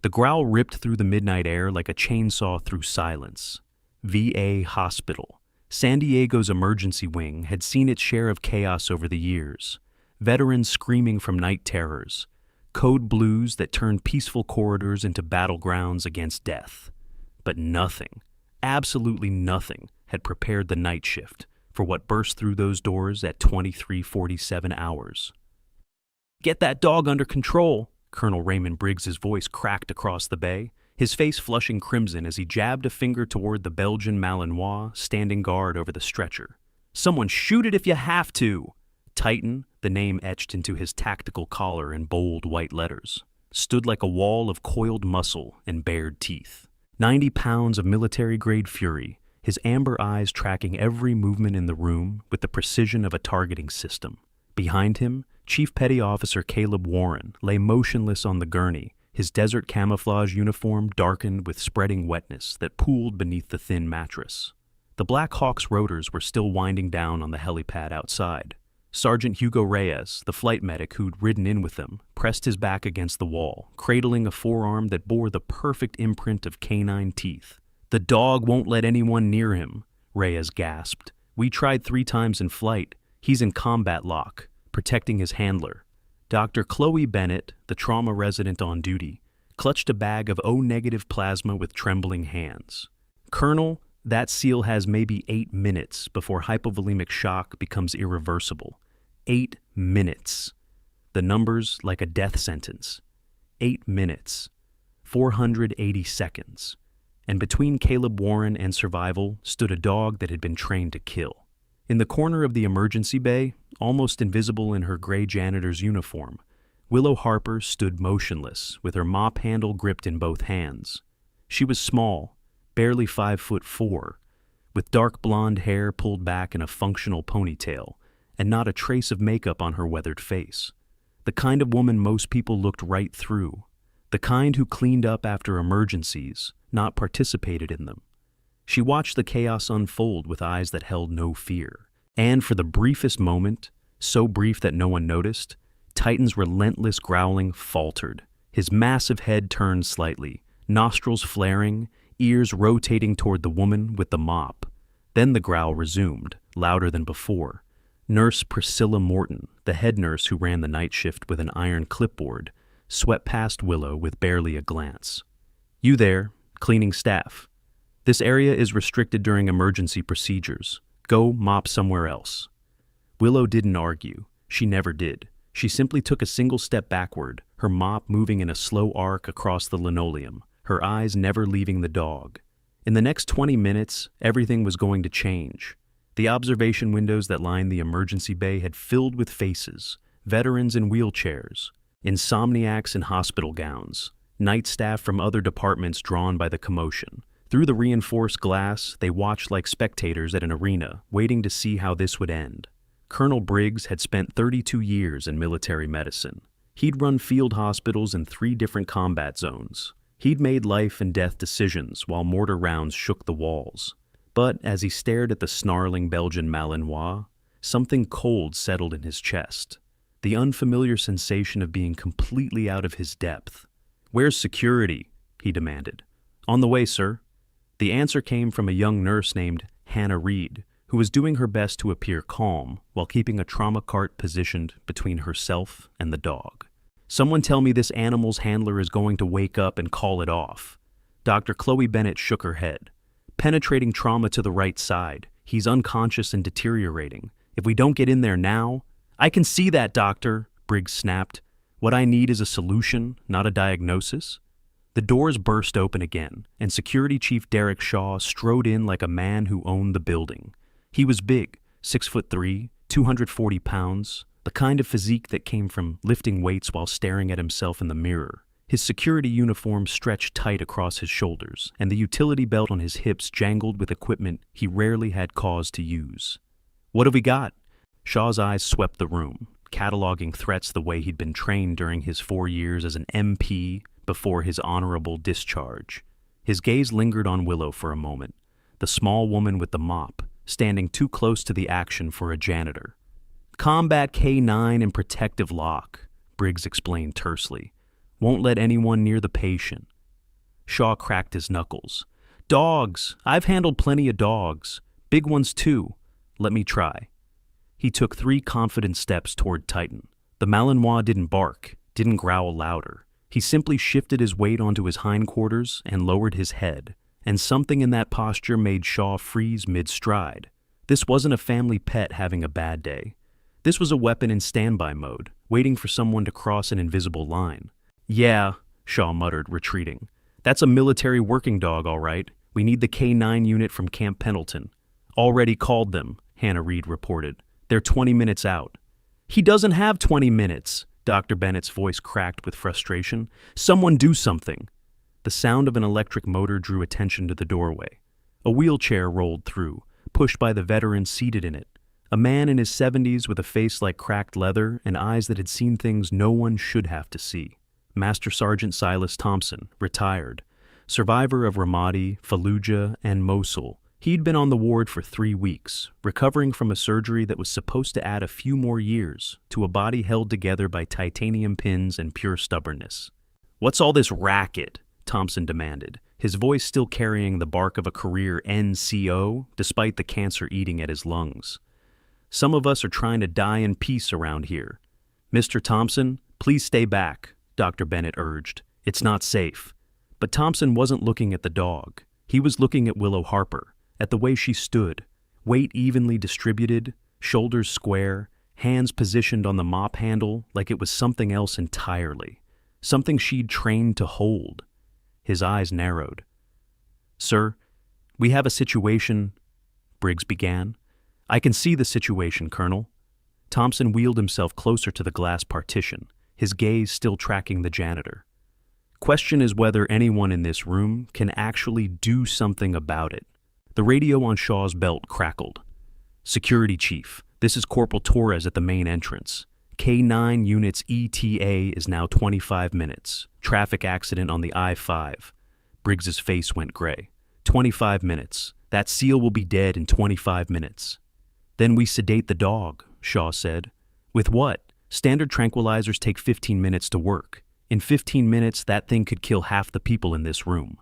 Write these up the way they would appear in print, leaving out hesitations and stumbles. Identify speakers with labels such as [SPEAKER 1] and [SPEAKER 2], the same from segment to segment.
[SPEAKER 1] The growl ripped through the midnight air like a chainsaw through silence. VA Hospital. San Diego's emergency wing had seen its share of chaos over the years. Veterans screaming from night terrors. Code blues that turned peaceful corridors into battlegrounds against death. But nothing, absolutely nothing, had prepared the night shift for what burst through those doors at 23:47 hours. "Get that dog under control!" Colonel Raymond Briggs's voice cracked across the bay, his face flushing crimson as he jabbed a finger toward the Belgian Malinois standing guard over the stretcher. "Someone shoot it if you have to!" Titan, the name etched into his tactical collar in bold white letters, stood like a wall of coiled muscle and bared teeth. 90 pounds of military-grade fury, his amber eyes tracking every movement in the room with the precision of a targeting system. Behind him, Chief Petty Officer Caleb Warren lay motionless on the gurney, his desert camouflage uniform darkened with spreading wetness that pooled beneath the thin mattress. The Black Hawk's rotors were still winding down on the helipad outside. Sergeant Hugo Reyes, the flight medic who'd ridden in with them, pressed his back against the wall, cradling a forearm that bore the perfect imprint of canine teeth. "The dog won't let anyone near him," Reyes gasped. "We tried 3 times in flight. He's in combat lock, protecting his handler." Dr. Chloe Bennett, the trauma resident on duty, clutched a bag of O-negative plasma with trembling hands. "Colonel, that SEAL has maybe 8 minutes before hypovolemic shock becomes irreversible. 8 minutes. The numbers like a death sentence. 8 minutes. 480 seconds. And between Caleb Warren and survival stood a dog that had been trained to kill. In the corner of the emergency bay, almost invisible in her gray janitor's uniform, Willow Harper stood motionless with her mop handle gripped in both hands. She was small, barely 5'4", with dark blonde hair pulled back in a functional ponytail, and not a trace of makeup on her weathered face. The kind of woman most people looked right through. The kind who cleaned up after emergencies, not participated in them. She watched the chaos unfold with eyes that held no fear. And for the briefest moment, so brief that no one noticed, Titan's relentless growling faltered. His massive head turned slightly, nostrils flaring, ears rotating toward the woman with the mop. Then the growl resumed, louder than before. Nurse Priscilla Morton, the head nurse who ran the night shift with an iron clipboard, swept past Willow with barely a glance. "You there, cleaning staff. This area is restricted during emergency procedures. Go mop somewhere else." Willow didn't argue. She never did. She simply took a single step backward, her mop moving in a slow arc across the linoleum, her eyes never leaving the dog. In the next 20 minutes, everything was going to change. The observation windows that lined the emergency bay had filled with faces, veterans in wheelchairs, insomniacs in hospital gowns, night staff from other departments drawn by the commotion. Through the reinforced glass, they watched like spectators at an arena, waiting to see how this would end. Colonel Briggs had spent 32 years in military medicine. He'd run field hospitals in 3 different combat zones. He'd made life and death decisions while mortar rounds shook the walls. But as he stared at the snarling Belgian Malinois, something cold settled in his chest. The unfamiliar sensation of being completely out of his depth. "Where's security?" he demanded. "On the way, sir." The answer came from a young nurse named Hannah Reed, who was doing her best to appear calm while keeping a trauma cart positioned between herself and the dog. "Someone tell me this animal's handler is going to wake up and call it off." Dr. Chloe Bennett shook her head. "Penetrating trauma to the right side. He's unconscious and deteriorating. If we don't get in there now—" "I can see that, doctor," Briggs snapped. "What I need is a solution, not a diagnosis." The doors burst open again, and Security Chief Derek Shaw strode in like a man who owned the building. He was big, 6'3", 240 pounds, the kind of physique that came from lifting weights while staring at himself in the mirror. His security uniform stretched tight across his shoulders, and the utility belt on his hips jangled with equipment he rarely had cause to use. "What have we got?" Shaw's eyes swept the room, cataloging threats the way he'd been trained during his 4 years as an MP before his honorable discharge. His gaze lingered on Willow for a moment, the small woman with the mop, standing too close to the action for a janitor. "Combat K9 and protective lock," Briggs explained tersely. "Won't let anyone near the patient. Shaw cracked his knuckles. Dogs! I've handled plenty of dogs. Big ones too. Let me try. He took 3 confident steps toward Titan. The Malinois didn't bark, didn't growl louder. He simply shifted his weight onto his hindquarters and lowered his head, and something in that posture made Shaw freeze mid-stride. This wasn't a family pet having a bad day. This was a weapon in standby mode, waiting for someone to cross an invisible line. Yeah, Shaw muttered, retreating. That's a military working dog, all right. We need the K9 unit from Camp Pendleton. Already called them, Hannah Reed reported. They're 20 minutes out. He doesn't have 20 minutes, Dr. Bennett's voice cracked with frustration. Someone do something. The sound of an electric motor drew attention to the doorway. A wheelchair rolled through, pushed by the veteran seated in it. A man in his 70s with a face like cracked leather and eyes that had seen things no one should have to see. Master Sergeant Silas Thompson, retired. Survivor of Ramadi, Fallujah, and Mosul. He'd been on the ward for 3 weeks, recovering from a surgery that was supposed to add a few more years to a body held together by titanium pins and pure stubbornness. What's all this racket? Thompson demanded, his voice still carrying the bark of a career NCO despite the cancer eating at his lungs. Some of us are trying to die in peace around here. Mr. Thompson, please stay back, Dr. Bennett urged. It's not safe. But Thompson wasn't looking at the dog. He was looking at Willow Harper, at the way she stood, weight evenly distributed, shoulders square, hands positioned on the mop handle like it was something else entirely, something she'd trained to hold. His eyes narrowed. Sir, we have a situation, Briggs began. I can see the situation, Colonel. Thompson wheeled himself closer to the glass partition, his gaze still tracking the janitor. Question is whether anyone in this room can actually do something about it. The radio on Shaw's belt crackled. Security Chief, this is Corporal Torres at the main entrance. K9 unit's ETA is now 25 minutes. Traffic accident on the I-5. Briggs's face went gray. 25 minutes. That SEAL will be dead in 25 minutes. Then we sedate the dog, Shaw said. With what? Standard tranquilizers take 15 minutes to work. In 15 minutes, that thing could kill half the people in this room.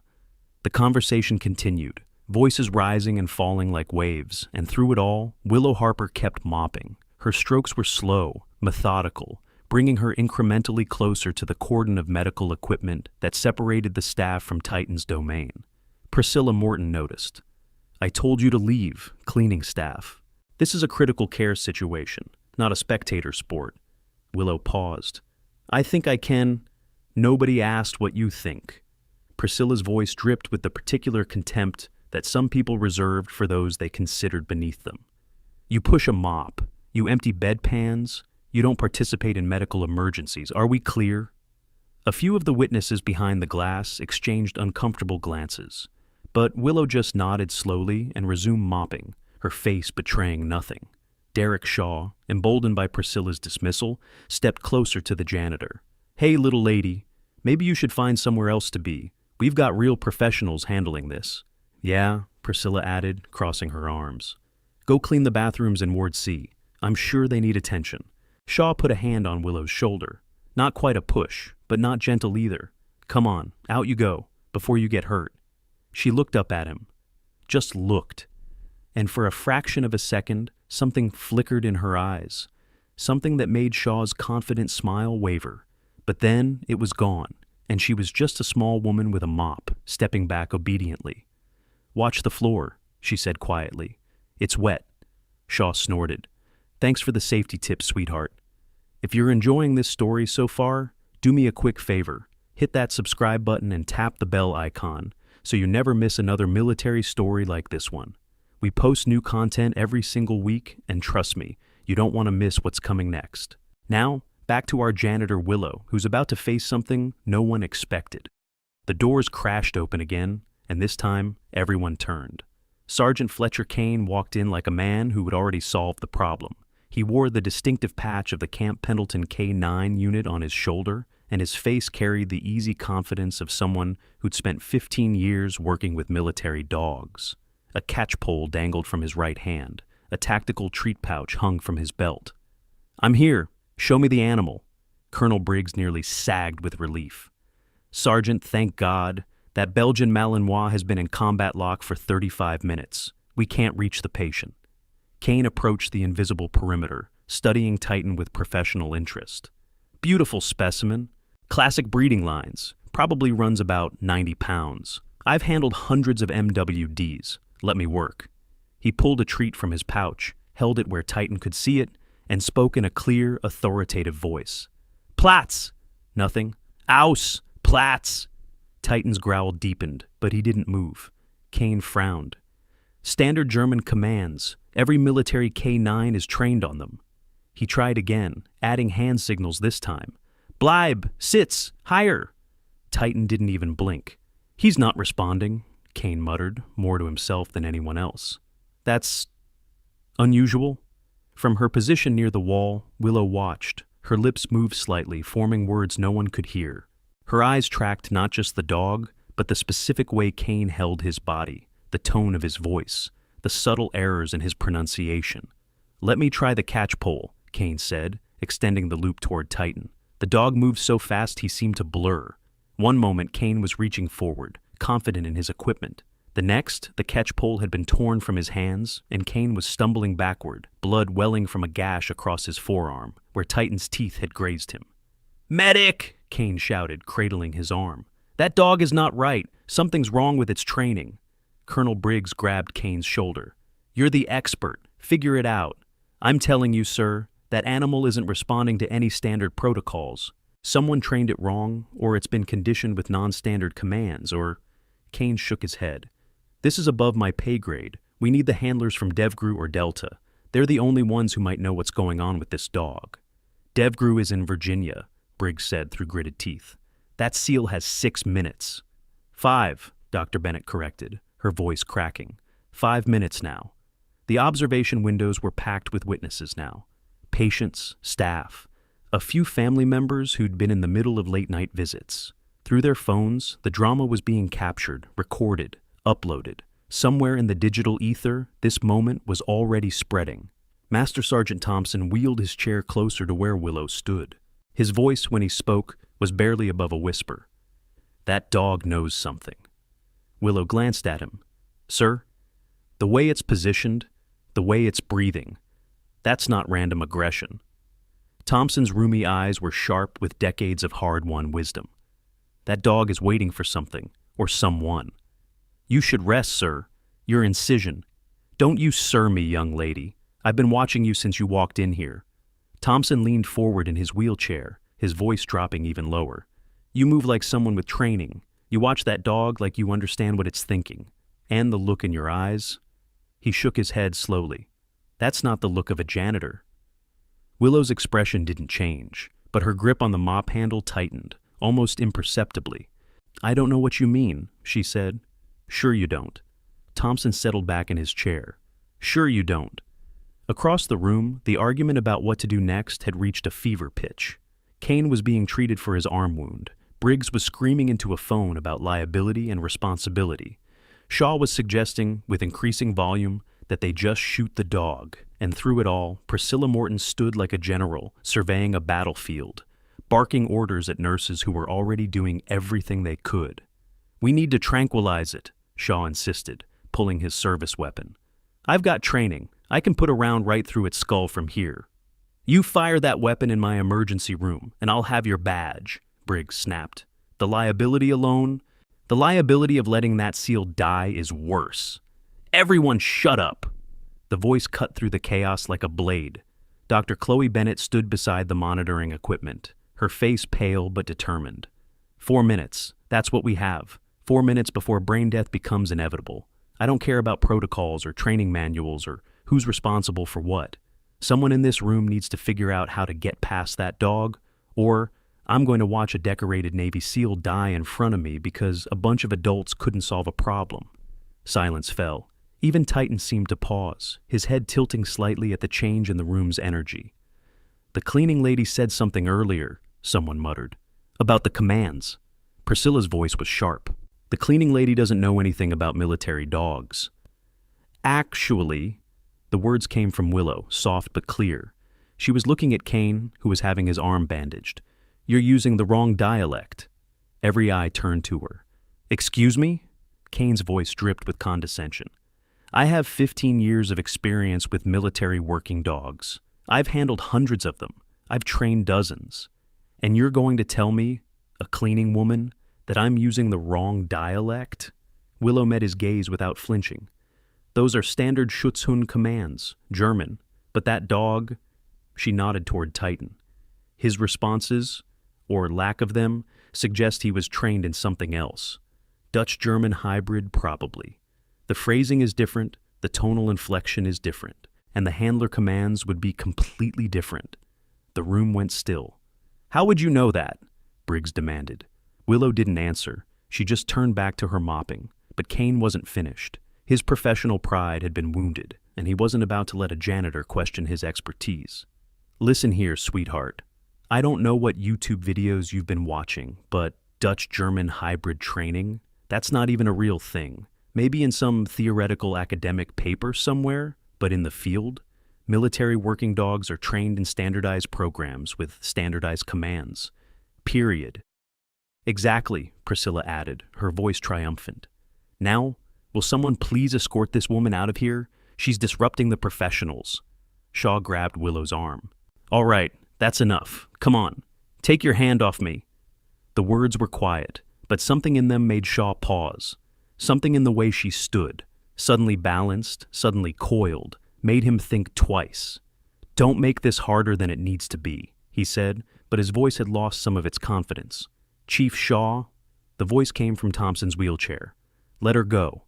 [SPEAKER 1] The conversation continued, voices rising and falling like waves, and through it all, Willow Harper kept mopping. Her strokes were slow, methodical, bringing her incrementally closer to the cordon of medical equipment that separated the staff from Titan's domain. Priscilla Morton noticed. I told you to leave, cleaning staff. This is a critical care situation, not a spectator sport. Willow paused. I think I can. Nobody asked what you think. Priscilla's voice dripped with the particular contempt that some people reserved for those they considered beneath them. You push a mop. You empty bedpans. You don't participate in medical emergencies. Are we clear? A few of the witnesses behind the glass exchanged uncomfortable glances, but Willow just nodded slowly and resumed mopping, her face betraying nothing. Derek Shaw, emboldened by Priscilla's dismissal, stepped closer to the janitor. Hey, little lady, maybe you should find somewhere else to be. We've got real professionals handling this. Yeah, Priscilla added, crossing her arms. Go clean the bathrooms in Ward C. I'm sure they need attention. Shaw put a hand on Willow's shoulder. Not quite a push, but not gentle either. Come on, out you go, before you get hurt. She looked up at him. Just looked. And for a fraction of a second, something flickered in her eyes. Something that made Shaw's confident smile waver. But then it was gone, and she was just a small woman with a mop, stepping back obediently. Watch the floor, she said quietly. It's wet. Shaw snorted. Thanks for the safety tip, sweetheart. If you're enjoying this story so far, do me a quick favor. Hit that subscribe button and tap the bell icon so you never miss another military story like this one. We post new content every single week, and trust me, you don't want to miss what's coming next. Now, back to our janitor Willow, who's about to face something no one expected. The doors crashed open again, and this time, everyone turned. Sergeant Fletcher Kane walked in like a man who had already solved the problem. He wore the distinctive patch of the Camp Pendleton K9 unit on his shoulder, and his face carried the easy confidence of someone who'd spent 15 years working with military dogs. A catchpole dangled from his right hand. A tactical treat pouch hung from his belt. I'm here. Show me the animal. Colonel Briggs nearly sagged with relief. Sergeant, thank God. That Belgian Malinois has been in combat lock for 35 minutes. We can't reach the patient. Kane approached the invisible perimeter, studying Titan with professional interest. Beautiful specimen. Classic breeding lines. Probably runs about 90 pounds. I've handled hundreds of MWDs. Let me work. He pulled a treat from his pouch, held it where Titan could see it, and spoke in a clear, authoritative voice. Platz! Nothing. Aus! Platz! Titan's growl deepened, but he didn't move. Kane frowned. Standard German commands. Every military K9 is trained on them. He tried again, adding hand signals this time. Bleib! Sitz! Higher! Titan didn't even blink. He's not responding, Kane muttered, more to himself than anyone else. That's unusual. From her position near the wall, Willow watched. Her lips moved slightly, forming words no one could hear. Her eyes tracked not just the dog, but the specific way Kane held his body, the tone of his voice, the subtle errors in his pronunciation. Let me try the catch pole, Kane said, extending the loop toward Titan. The dog moved so fast he seemed to blur. One moment, Kane was reaching forward, confident in his equipment. The next, the catch pole had been torn from his hands, and Kane was stumbling backward, blood welling from a gash across his forearm, where Titan's teeth had grazed him. Medic! Kane shouted, cradling his arm. That dog is not right. Something's wrong with its training. Colonel Briggs grabbed Kane's shoulder. You're the expert. Figure it out. I'm telling you, sir, that animal isn't responding to any standard protocols. Someone trained it wrong, or it's been conditioned with non-standard commands, or... Kane shook his head. This is above my pay grade. We need the handlers from DevGru or Delta. They're the only ones who might know what's going on with this dog. DevGru is in Virginia, Briggs said through gritted teeth. That seal has 6 minutes. 5, Dr. Bennett corrected, her voice cracking. 5 minutes now. The observation windows were packed with witnesses now. Patients, staff, a few family members who'd been in the middle of late-night visits. Through their phones, the drama was being captured, recorded, uploaded. Somewhere in the digital ether, this moment was already spreading. Master Sergeant Thompson wheeled his chair closer to where Willow stood. His voice, when he spoke, was barely above a whisper. That dog knows something. Willow glanced at him. Sir, the way it's positioned, the way it's breathing, that's not random aggression. Thompson's roomy eyes were sharp with decades of hard-won wisdom. That dog is waiting for something, or someone. You should rest, sir. Your incision. Don't you sir me, young lady. I've been watching you since you walked in here. Thompson leaned forward in his wheelchair, his voice dropping even lower. You move like someone with training. You watch that dog like you understand what it's thinking. And the look in your eyes. He shook his head slowly. That's not the look of a janitor. Willow's expression didn't change, but her grip on the mop handle tightened, almost imperceptibly. I don't know what you mean, she said. Sure you don't. Thompson settled back in his chair. Sure you don't. Across the room, the argument about what to do next had reached a fever pitch. Kane was being treated for his arm wound. Briggs was screaming into a phone about liability and responsibility. Shaw was suggesting, with increasing volume, that they just shoot the dog. And through it all, Priscilla Morton stood like a general, surveying a battlefield, barking orders at nurses who were already doing everything they could. We need to tranquilize it, Shaw insisted, pulling his service weapon. I've got training. I can put a round right through its skull from here. You fire that weapon in my emergency room, and I'll have your badge, Briggs snapped. The liability of letting that seal die is worse. Everyone shut up! The voice cut through the chaos like a blade. Dr. Chloe Bennett stood beside the monitoring equipment, her face pale but determined. 4 minutes. That's what we have. 4 minutes before brain death becomes inevitable. I don't care about protocols or training manuals or who's responsible for what. Someone in this room needs to figure out how to get past that dog, or I'm going to watch a decorated Navy SEAL die in front of me because a bunch of adults couldn't solve a problem. Silence fell. Even Titan seemed to pause, his head tilting slightly at the change in the room's energy. The cleaning lady said something earlier, someone muttered, about the commands. Priscilla's voice was sharp. The cleaning lady doesn't know anything about military dogs. Actually, the words came from Willow, soft but clear. She was looking at Kane, who was having his arm bandaged. You're using the wrong dialect. Every eye turned to her. Excuse me? Kane's voice dripped with condescension. I have 15 years of experience with military working dogs. I've handled hundreds of them. I've trained dozens. And you're going to tell me, a cleaning woman, that I'm using the wrong dialect? Willow met his gaze without flinching. Those are standard Schutzhund commands, German. But that dog, she nodded toward Titan. His responses, or lack of them, suggest he was trained in something else. Dutch-German hybrid, probably. The phrasing is different, the tonal inflection is different, and the handler commands would be completely different. The room went still. How would you know that? Briggs demanded. Willow didn't answer. She just turned back to her mopping. But Kane wasn't finished. His professional pride had been wounded, and he wasn't about to let a janitor question his expertise. Listen here, sweetheart. I don't know what YouTube videos you've been watching, but Dutch-German hybrid training? That's not even a real thing. Maybe in some theoretical academic paper somewhere, but in the field, military working dogs are trained in standardized programs with standardized commands. Period. Exactly, Priscilla added, her voice triumphant. Now, will someone please escort this woman out of here? She's disrupting the professionals. Shaw grabbed Willow's arm. All right, that's enough. Come on, take your hand off me. The words were quiet, but something in them made Shaw pause. Something in the way she stood, suddenly balanced, suddenly coiled, made him think twice. Don't make this harder than it needs to be, he said, but his voice had lost some of its confidence. Chief Shaw? The voice came from Thompson's wheelchair. Let her go.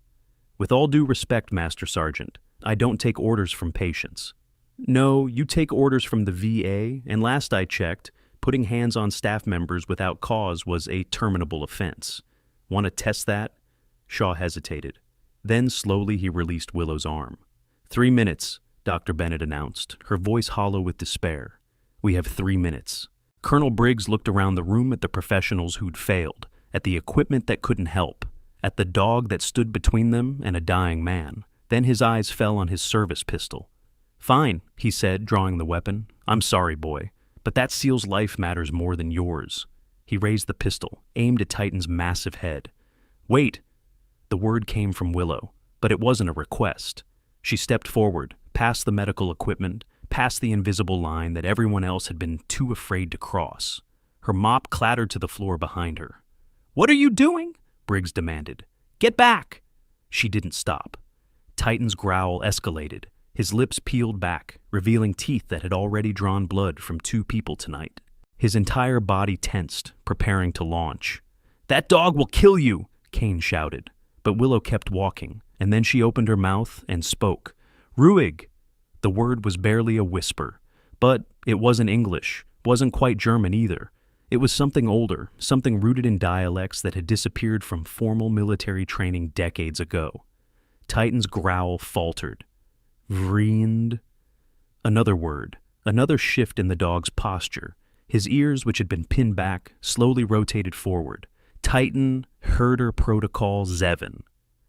[SPEAKER 1] With all due respect, Master Sergeant, I don't take orders from patients. No, you take orders from the VA, and last I checked, putting hands on staff members without cause was a terminable offense. Want to test that? Shaw hesitated. Then slowly he released Willow's arm. 3 minutes, Dr. Bennett announced, her voice hollow with despair. We have 3 minutes. Colonel Briggs looked around the room at the professionals who'd failed, at the equipment that couldn't help, at the dog that stood between them and a dying man. Then his eyes fell on his service pistol. Fine, he said, drawing the weapon. I'm sorry, boy, but that SEAL's life matters more than yours. He raised the pistol, aimed at Titan's massive head. Wait! The word came from Willow, but it wasn't a request. She stepped forward, past the medical equipment, past the invisible line that everyone else had been too afraid to cross. Her mop clattered to the floor behind her. What are you doing? Briggs demanded. Get back! She didn't stop. Titan's growl escalated. His lips peeled back, revealing teeth that had already drawn blood from 2 people tonight. His entire body tensed, preparing to launch. That dog will kill you! Kane shouted. But Willow kept walking, and then she opened her mouth and spoke. Ruhig! The word was barely a whisper, but it wasn't English, wasn't quite German either. It was something older, something rooted in dialects that had disappeared from formal military training decades ago. Titan's growl faltered. Vriend. Another word, another shift in the dog's posture. His ears, which had been pinned back, slowly rotated forward. Titan, Herder Protocol Zeven.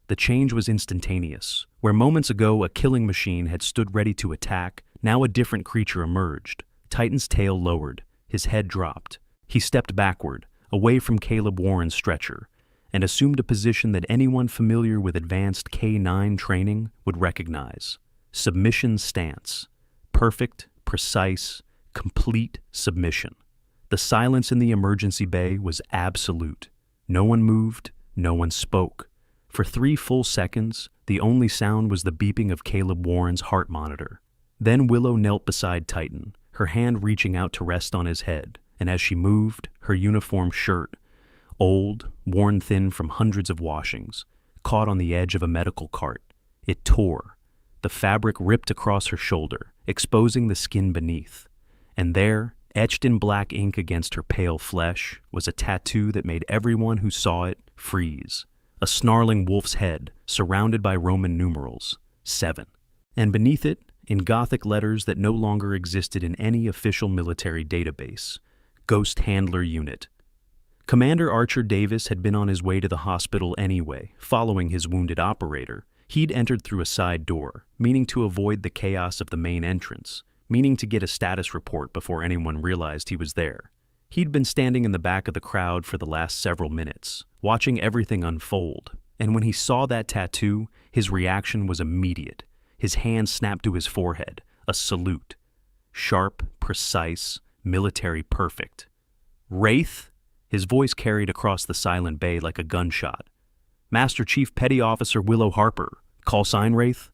[SPEAKER 1] The change was instantaneous. Where moments ago a killing machine had stood ready to attack, now a different creature emerged. Titan's tail lowered. His head dropped. He stepped backward, away from Caleb Warren's stretcher, and assumed a position that anyone familiar with advanced K-9 training would recognize. Submission stance. Perfect, precise, complete submission. The silence in the emergency bay was absolute. No one moved, no one spoke. For 3 full seconds, the only sound was the beeping of Caleb Warren's heart monitor. Then Willow knelt beside Titan, her hand reaching out to rest on his head, and as she moved, her uniform shirt, old, worn thin from hundreds of washings, caught on the edge of a medical cart. It tore. The fabric ripped across her shoulder, exposing the skin beneath. And there, etched in black ink against her pale flesh, was a tattoo that made everyone who saw it freeze. A snarling wolf's head, surrounded by Roman numerals, 7. And beneath it, in Gothic letters that no longer existed in any official military database, Ghost Handler Unit. Commander Archer Davis had been on his way to the hospital anyway, following his wounded operator. He'd entered through a side door, meaning to avoid the chaos of the main entrance, meaning to get a status report before anyone realized he was there. He'd been standing in the back of the crowd for the last several minutes, watching everything unfold, and when he saw that tattoo, his reaction was immediate. His hand snapped to his forehead, a salute. Sharp, precise, military perfect. Wraith? His voice carried across the silent bay like a gunshot. Master Chief Petty Officer Willow Harper. Call sign Wraith?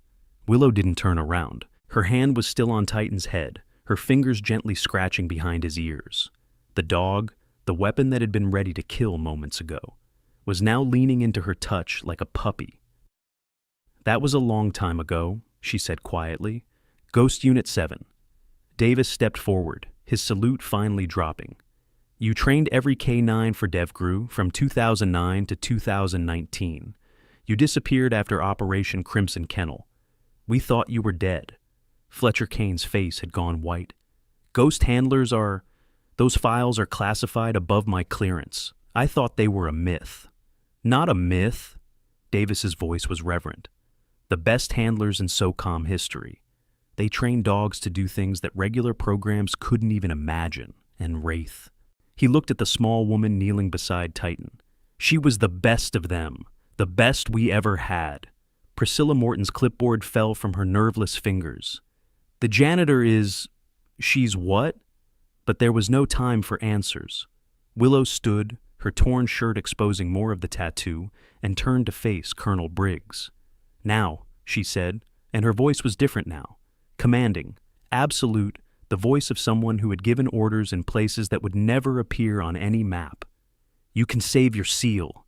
[SPEAKER 1] Willow didn't turn around. Her hand was still on Titan's head, her fingers gently scratching behind his ears. The dog, the weapon that had been ready to kill moments ago, was now leaning into her touch like a puppy. That was a long time ago, she said quietly. Ghost Unit 7. Davis stepped forward, his salute finally dropping. You trained every K-9 for DevGru from 2009 to 2019. You disappeared after Operation Crimson Kennel. We thought you were dead. Fletcher Kane's face had gone white. Ghost handlers are... Those files are classified above my clearance. I thought they were a myth. Not a myth. Davis's voice was reverent. The best handlers in SOCOM history. They train dogs to do things that regular programs couldn't even imagine. And Wraith. He looked at the small woman kneeling beside Titan. She was the best of them. The best we ever had. Priscilla Morton's clipboard fell from her nerveless fingers. The janitor is... She's what? But there was no time for answers. Willow stood, her torn shirt exposing more of the tattoo, and turned to face Colonel Briggs. Now, she said, and her voice was different now. Commanding, absolute, the voice of someone who had given orders in places that would never appear on any map. You can save your seal.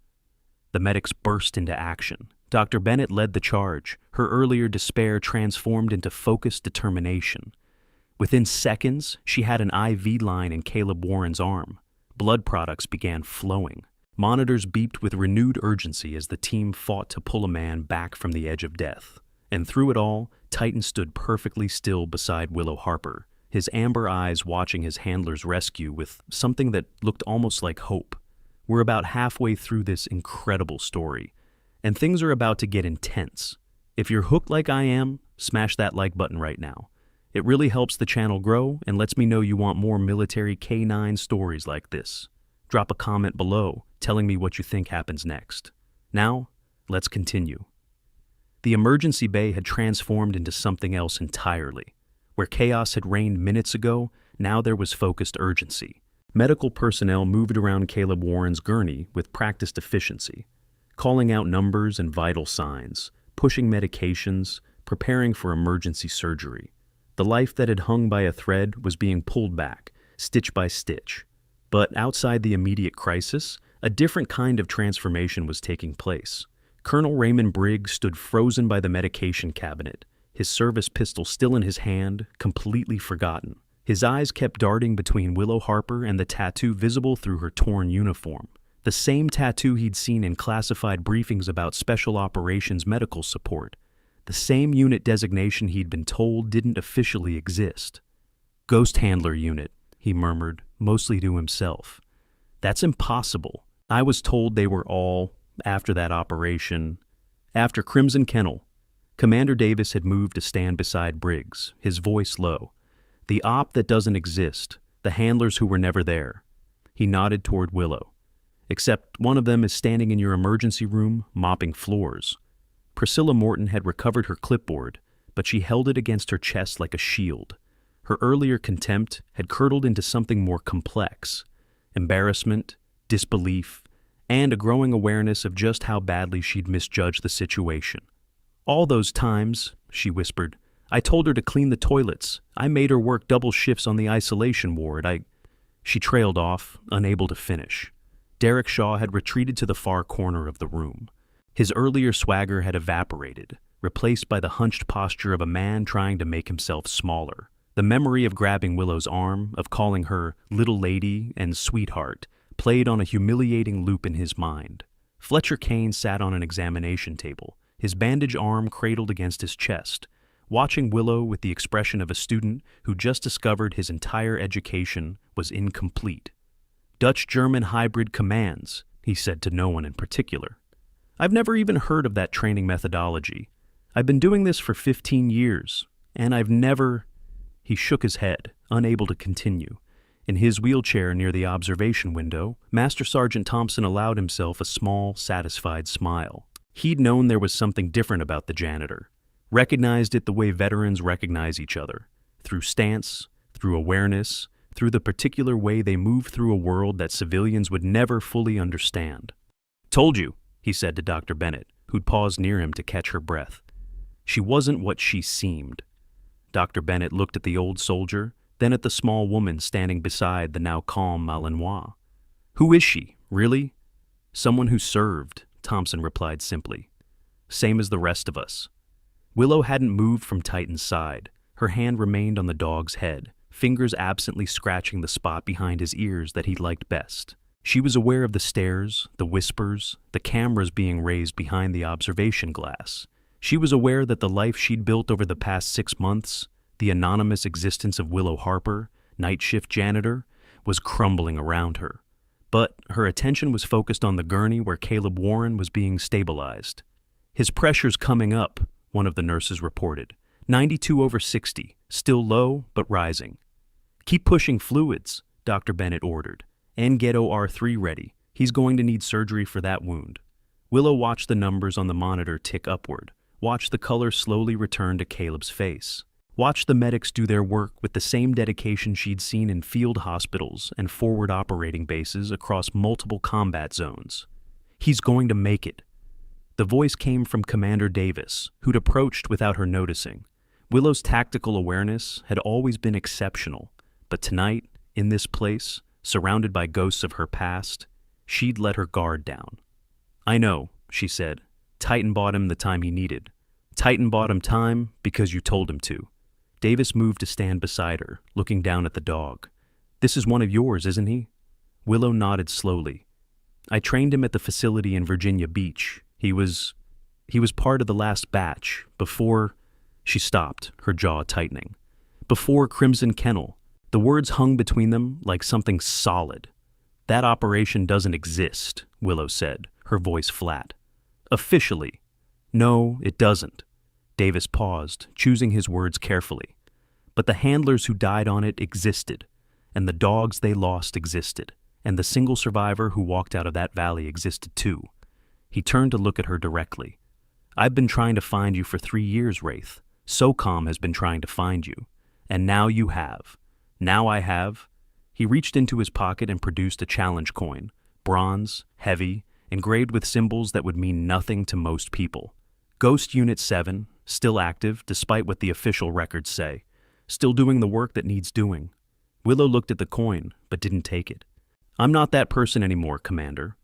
[SPEAKER 1] The medics burst into action. Dr. Bennett led the charge, her earlier despair transformed into focused determination. Within seconds, she had an IV line in Caleb Warren's arm. Blood products began flowing. Monitors beeped with renewed urgency as the team fought to pull a man back from the edge of death. And through it all, Titan stood perfectly still beside Willow Harper, his amber eyes watching his handler's rescue with something that looked almost like hope. We're about halfway through this incredible story, and things are about to get intense. If you're hooked like I am, smash that like button right now. It really helps the channel grow and lets me know you want more military K-9 stories like this. Drop a comment below telling me what you think happens next. Now, let's continue. The emergency bay had transformed into something else entirely. Where chaos had reigned minutes ago, now there was focused urgency. Medical personnel moved around Caleb Warren's gurney with practiced efficiency, calling out numbers and vital signs, pushing medications, preparing for emergency surgery. The life that had hung by a thread was being pulled back, stitch by stitch. But outside the immediate crisis, a different kind of transformation was taking place. Colonel Raymond Briggs stood frozen by the medication cabinet, his service pistol still in his hand, completely forgotten. His eyes kept darting between Willow Harper and the tattoo visible through her torn uniform. The same tattoo he'd seen in classified briefings about special operations medical support. The same unit designation he'd been told didn't officially exist. Ghost Handler Unit, he murmured, mostly to himself. That's impossible. I was told they were all, after that operation, after Crimson Kennel. Commander Davis had moved to stand beside Briggs, his voice low. The op that doesn't exist, the handlers who were never there. He nodded toward Willow. Except one of them is standing in your emergency room, mopping floors. Priscilla Morton had recovered her clipboard, but she held it against her chest like a shield. Her earlier contempt had curdled into something more complex. Embarrassment, disbelief, and a growing awareness of just how badly she'd misjudged the situation. All those times, she whispered, I told her to clean the toilets. I made her work double shifts on the isolation ward. She trailed off, unable to finish. Derek Shaw had retreated to the far corner of the room. His earlier swagger had evaporated, replaced by the hunched posture of a man trying to make himself smaller. The memory of grabbing Willow's arm, of calling her little lady and sweetheart, played on a humiliating loop in his mind. Fletcher Kane sat on an examination table, his bandaged arm cradled against his chest, watching Willow with the expression of a student who just discovered his entire education was incomplete. Dutch-German hybrid commands, he said to no one in particular. I've never even heard of that training methodology. I've been doing this for 15 years, and I've never... He shook his head, unable to continue. In his wheelchair near the observation window, Master Sergeant Thompson allowed himself a small, satisfied smile. He'd known there was something different about the janitor, recognized it the way veterans recognize each other, through stance, through awareness, through the particular way they move through a world that civilians would never fully understand. "Told you," he said to Dr. Bennett, who'd paused near him to catch her breath. She wasn't what she seemed. Dr. Bennett looked at the old soldier, then at the small woman standing beside the now calm Malinois. "Who is she, really?" "Someone who served," Thompson replied simply. "Same as the rest of us." Willow hadn't moved from Titan's side. Her hand remained on the dog's head, fingers absently scratching the spot behind his ears that he liked best. She was aware of the stares, the whispers, the cameras being raised behind the observation glass. She was aware that the life she'd built over the past 6 months, the anonymous existence of Willow Harper, night shift janitor, was crumbling around her. But her attention was focused on the gurney where Caleb Warren was being stabilized. "His pressure's coming up," one of the nurses reported. 92/60, still low, but rising. "Keep pushing fluids," Dr. Bennett ordered, "and get OR3 ready. He's going to need surgery for that wound." Willow watched the numbers on the monitor tick upward, watched the color slowly return to Caleb's face, watched the medics do their work with the same dedication she'd seen in field hospitals and forward operating bases across multiple combat zones. "He's going to make it." The voice came from Commander Davis, who'd approached without her noticing. Willow's tactical awareness had always been exceptional, but tonight, in this place, surrounded by ghosts of her past, she'd let her guard down. "I know," she said. "Titan bought him the time he needed. Titan bought him time because you told him to." Davis moved to stand beside her, looking down at the dog. "This is one of yours, isn't he?" Willow nodded slowly. "I trained him at the facility in Virginia Beach. He was part of the last batch, before—" She stopped, her jaw tightening. "Before Crimson Kennel." The words hung between them like something solid. "That operation doesn't exist," Willow said, her voice flat. "Officially." "No, it doesn't." Davis paused, choosing his words carefully. "But the handlers who died on it existed, and the dogs they lost existed, and the single survivor who walked out of that valley existed too." He turned to look at her directly. "I've been trying to find you for 3 years, Wraith. SOCOM has been trying to find you. And now you have. Now I have." He reached into his pocket and produced a challenge coin, bronze, heavy, engraved with symbols that would mean nothing to most people. "Ghost Unit 7, still active despite what the official records say. Still doing the work that needs doing." Willow looked at the coin, but didn't take it. "I'm not that person anymore, Commander."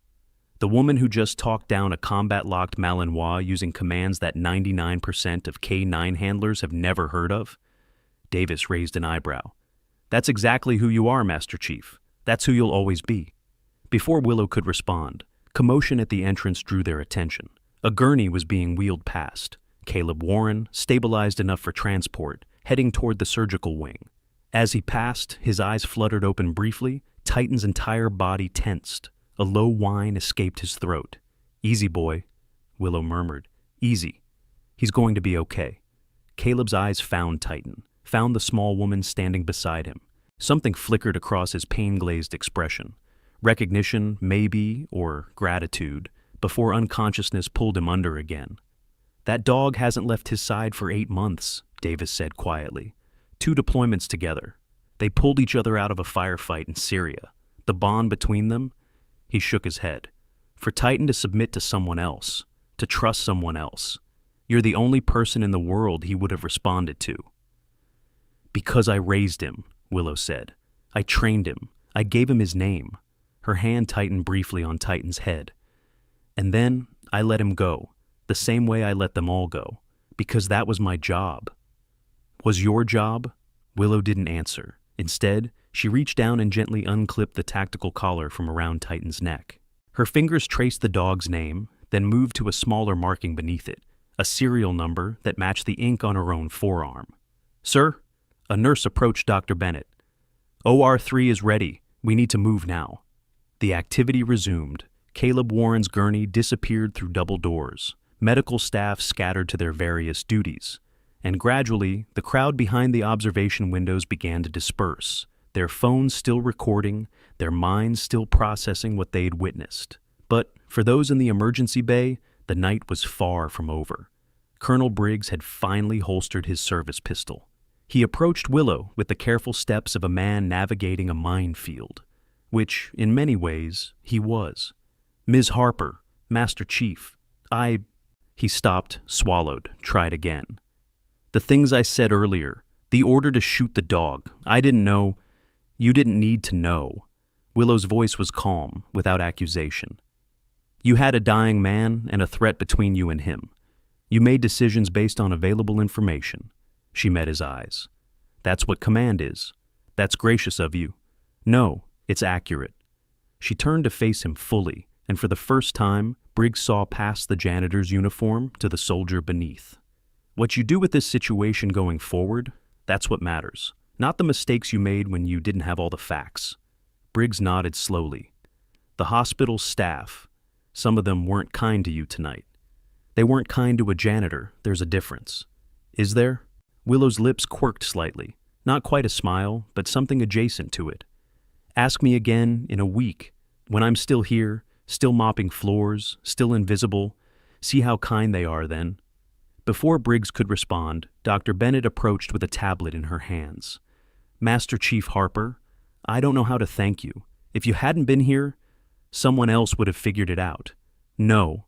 [SPEAKER 1] The woman who just talked down a combat-locked Malinois using commands that 99% of K9 handlers have never heard of? Davis raised an eyebrow. "That's exactly who you are, Master Chief. That's who you'll always be." Before Willow could respond, commotion at the entrance drew their attention. A gurney was being wheeled past. Caleb Warren, stabilized enough for transport, heading toward the surgical wing. As he passed, his eyes fluttered open briefly, Titan's entire body tensed. A low whine escaped his throat. "Easy, boy," Willow murmured. "Easy. He's going to be okay." Caleb's eyes found Titan, found the small woman standing beside him. Something flickered across his pain-glazed expression. Recognition, maybe, or gratitude, before unconsciousness pulled him under again. "That dog hasn't left his side for 8 months, Davis said quietly. 2 deployments together. They pulled each other out of a firefight in Syria. The bond between them—" He shook his head. "For Titan to submit to someone else, to trust someone else. You're the only person in the world he would have responded to." "Because I raised him," Willow said. "I trained him. I gave him his name." Her hand tightened briefly on Titan's head. "And then I let him go, the same way I let them all go, because that was my job." "Was your job?" Willow didn't answer. Instead, she reached down and gently unclipped the tactical collar from around Titan's neck. Her fingers traced the dog's name, then moved to a smaller marking beneath it, a serial number that matched the ink on her own forearm. "Sir?" A nurse approached Dr. Bennett. "OR3 is ready. We need to move now." The activity resumed. Caleb Warren's gurney disappeared through double doors. Medical staff scattered to their various duties. And gradually, the crowd behind the observation windows began to disperse, their phones still recording, their minds still processing what they'd witnessed. But for those in the emergency bay, the night was far from over. Colonel Briggs had finally holstered his service pistol. He approached Willow with the careful steps of a man navigating a minefield, which, in many ways, he was. "Ms. Harper, Master Chief, He stopped, swallowed, tried again. "The things I said earlier, the order to shoot the dog, I didn't know. You didn't need to know." Willow's voice was calm, without accusation. "You had a dying man and a threat between you and him. You made decisions based on available information." She met his eyes. "That's what command is. That's gracious of you. No, it's accurate." She turned to face him fully, and for the first time, Briggs saw past the janitor's uniform to the soldier beneath. "What you do with this situation going forward, that's what matters, not the mistakes you made when you didn't have all the facts." Briggs nodded slowly. "The hospital's staff, some of them weren't kind to you tonight. They weren't kind to a janitor, there's a difference." "Is there?" Willow's lips quirked slightly, not quite a smile, but something adjacent to it. "Ask me again in a week, when I'm still here, still mopping floors, still invisible. See how kind they are then." Before Briggs could respond, Dr. Bennett approached with a tablet in her hands. "Master Chief Harper, I don't know how to thank you. If you hadn't been here, someone else would have figured it out." "No."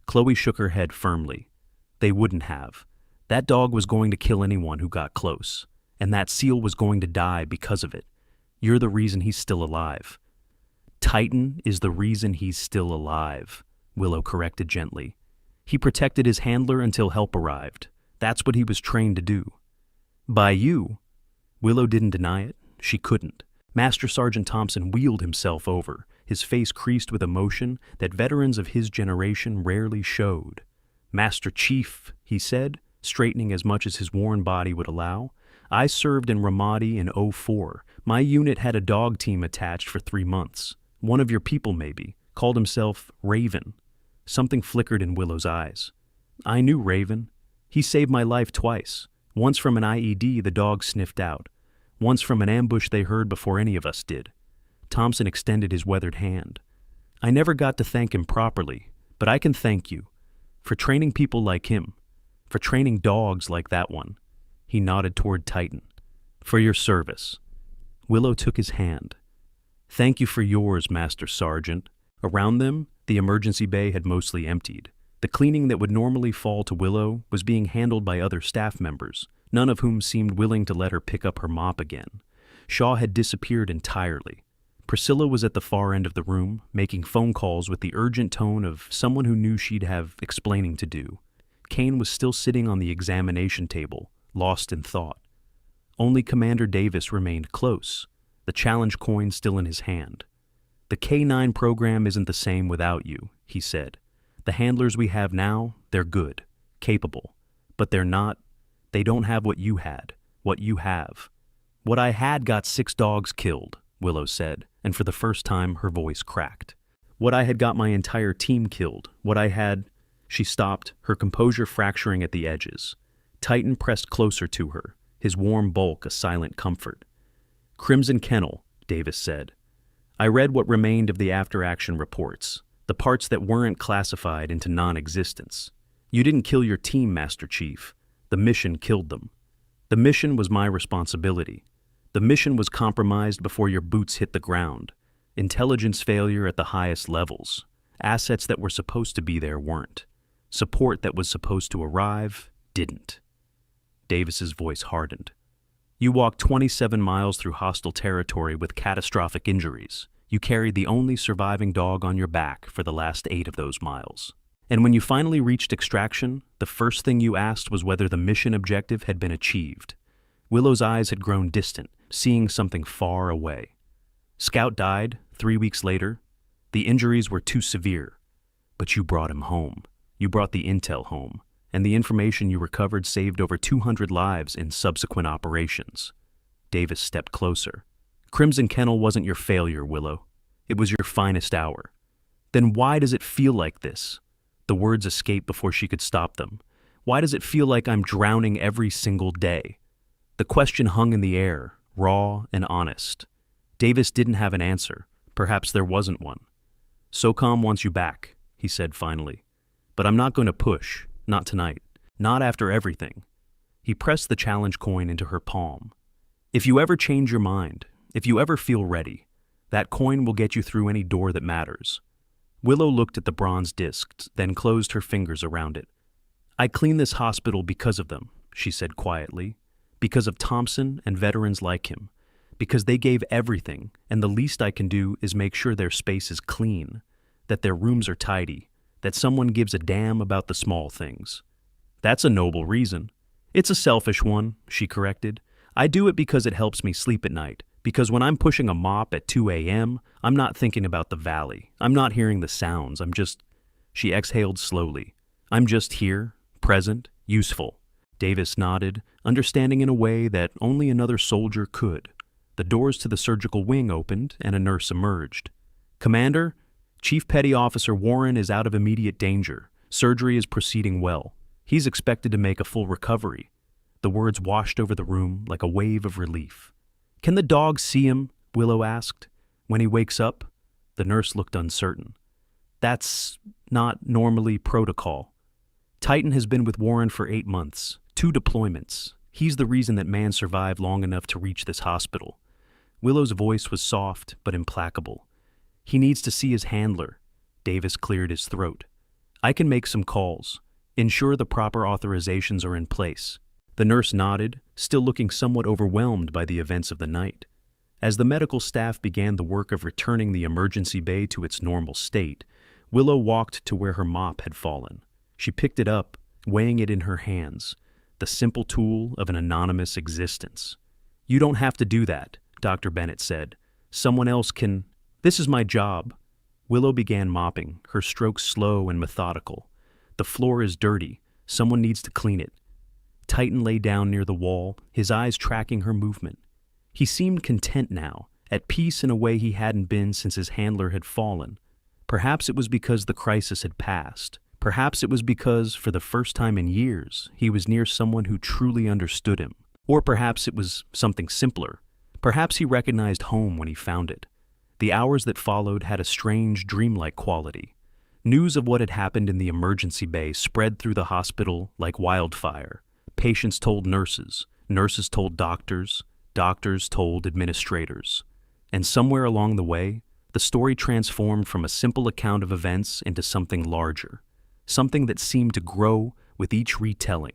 [SPEAKER 1] Chloe shook her head firmly. "They wouldn't have. That dog was going to kill anyone who got close, and that seal was going to die because of it. You're the reason he's still alive." "Titan is the reason he's still alive," Willow corrected gently. "He protected his handler until help arrived. That's what he was trained to do." "By you?" Willow didn't deny it. She couldn't. Master Sergeant Thompson wheeled himself over, his face creased with emotion that veterans of his generation rarely showed. "Master Chief," he said, straightening as much as his worn body would allow, "I served in Ramadi in '04. My unit had a dog team attached for 3 months. One of your people, maybe, called himself Raven." Something flickered in Willow's eyes. "I knew Raven. He saved my life twice. Once from an IED the dog sniffed out. Once from an ambush they heard before any of us did." Thompson extended his weathered hand. "I never got to thank him properly, but I can thank you. For training people like him. For training dogs like that one." He nodded toward Titan. "For your service." Willow took his hand. "Thank you for yours, Master Sergeant." Around them, the emergency bay had mostly emptied. The cleaning that would normally fall to Willow was being handled by other staff members, none of whom seemed willing to let her pick up her mop again. Shaw had disappeared entirely. Priscilla was at the far end of the room, making phone calls with the urgent tone of someone who knew she'd have explaining to do. Kane was still sitting on the examination table, lost in thought. Only Commander Davis remained close, the challenge coin still in his hand. "The K9 program isn't the same without you," he said. "The handlers we have now, they're good, capable, but they don't have what you had, what you have." "What I had got 6 dogs killed," Willow said, and for the first time her voice cracked. "What I had got my entire team killed, what I had—" She stopped, her composure fracturing at the edges. Titan pressed closer to her, his warm bulk a silent comfort. "Crimson Kennel," Davis said. "I read what remained of the after-action reports, the parts that weren't classified into non-existence. You didn't kill your team, Master Chief. The mission killed them. The mission was my responsibility. The mission was compromised before your boots hit the ground. Intelligence failure at the highest levels. Assets that were supposed to be there weren't. Support that was supposed to arrive didn't." Davis's voice hardened. "You walked 27 miles through hostile territory with catastrophic injuries. You carried the only surviving dog on your back for the last 8 of those miles. And when you finally reached extraction, the first thing you asked was whether the mission objective had been achieved." Willow's eyes had grown distant, seeing something far away. "Scout died 3 weeks later. The injuries were too severe. But you brought him home. You brought the intel home. And the information you recovered saved over 200 lives in subsequent operations." Davis stepped closer. "Crimson Kennel wasn't your failure, Willow. It was your finest hour. Then why does it feel like this?" The words escaped before she could stop them. "Why does it feel like I'm drowning every single day?" The question hung in the air, raw and honest. Davis didn't have an answer. Perhaps there wasn't one. "SOCOM wants you back," he said finally. "But I'm not going to push. Not tonight. Not after everything." He pressed the challenge coin into her palm. "If you ever change your mind, if you ever feel ready, that coin will get you through any door that matters." Willow looked at the bronze disc, then closed her fingers around it. "I clean this hospital because of them," she said quietly. "Because of Thompson and veterans like him. Because they gave everything, and the least I can do is make sure their space is clean, that their rooms are tidy, that someone gives a damn about the small things." "That's a noble reason." "It's a selfish one," she corrected. "I do it because it helps me sleep at night, because when I'm pushing a mop at 2 a.m., I'm not thinking about the valley. I'm not hearing the sounds. She exhaled slowly. "I'm just here, present, useful." Davis nodded, understanding in a way that only another soldier could. The doors to the surgical wing opened, and a nurse emerged. "Commander, Chief Petty Officer Warren is out of immediate danger. Surgery is proceeding well. He's expected to make a full recovery." The words washed over the room like a wave of relief. "Can the dog see him?" Willow asked. "When he wakes up?" The nurse looked uncertain. "That's not normally protocol. Titan has been with Warren for 8 months, 2 deployments. He's the reason that man survived long enough to reach this hospital." Willow's voice was soft but implacable. "He needs to see his handler." Davis cleared his throat. "I can make some calls. Ensure the proper authorizations are in place." The nurse nodded, still looking somewhat overwhelmed by the events of the night. As the medical staff began the work of returning the emergency bay to its normal state, Willow walked to where her mop had fallen. She picked it up, weighing it in her hands, the simple tool of an anonymous existence. "You don't have to do that," Dr. Bennett said. "Someone else can—" "This is my job." Willow began mopping, her strokes slow and methodical. "The floor is dirty. Someone needs to clean it." Titan lay down near the wall, his eyes tracking her movement. He seemed content now, at peace in a way he hadn't been since his handler had fallen. Perhaps it was because the crisis had passed. Perhaps it was because, for the first time in years, he was near someone who truly understood him. Or perhaps it was something simpler. Perhaps he recognized home when he found it. The hours that followed had a strange, dreamlike quality. News of what had happened in the emergency bay spread through the hospital like wildfire. Patients told nurses, nurses told doctors, doctors told administrators. And somewhere along the way, the story transformed from a simple account of events into something larger, something that seemed to grow with each retelling.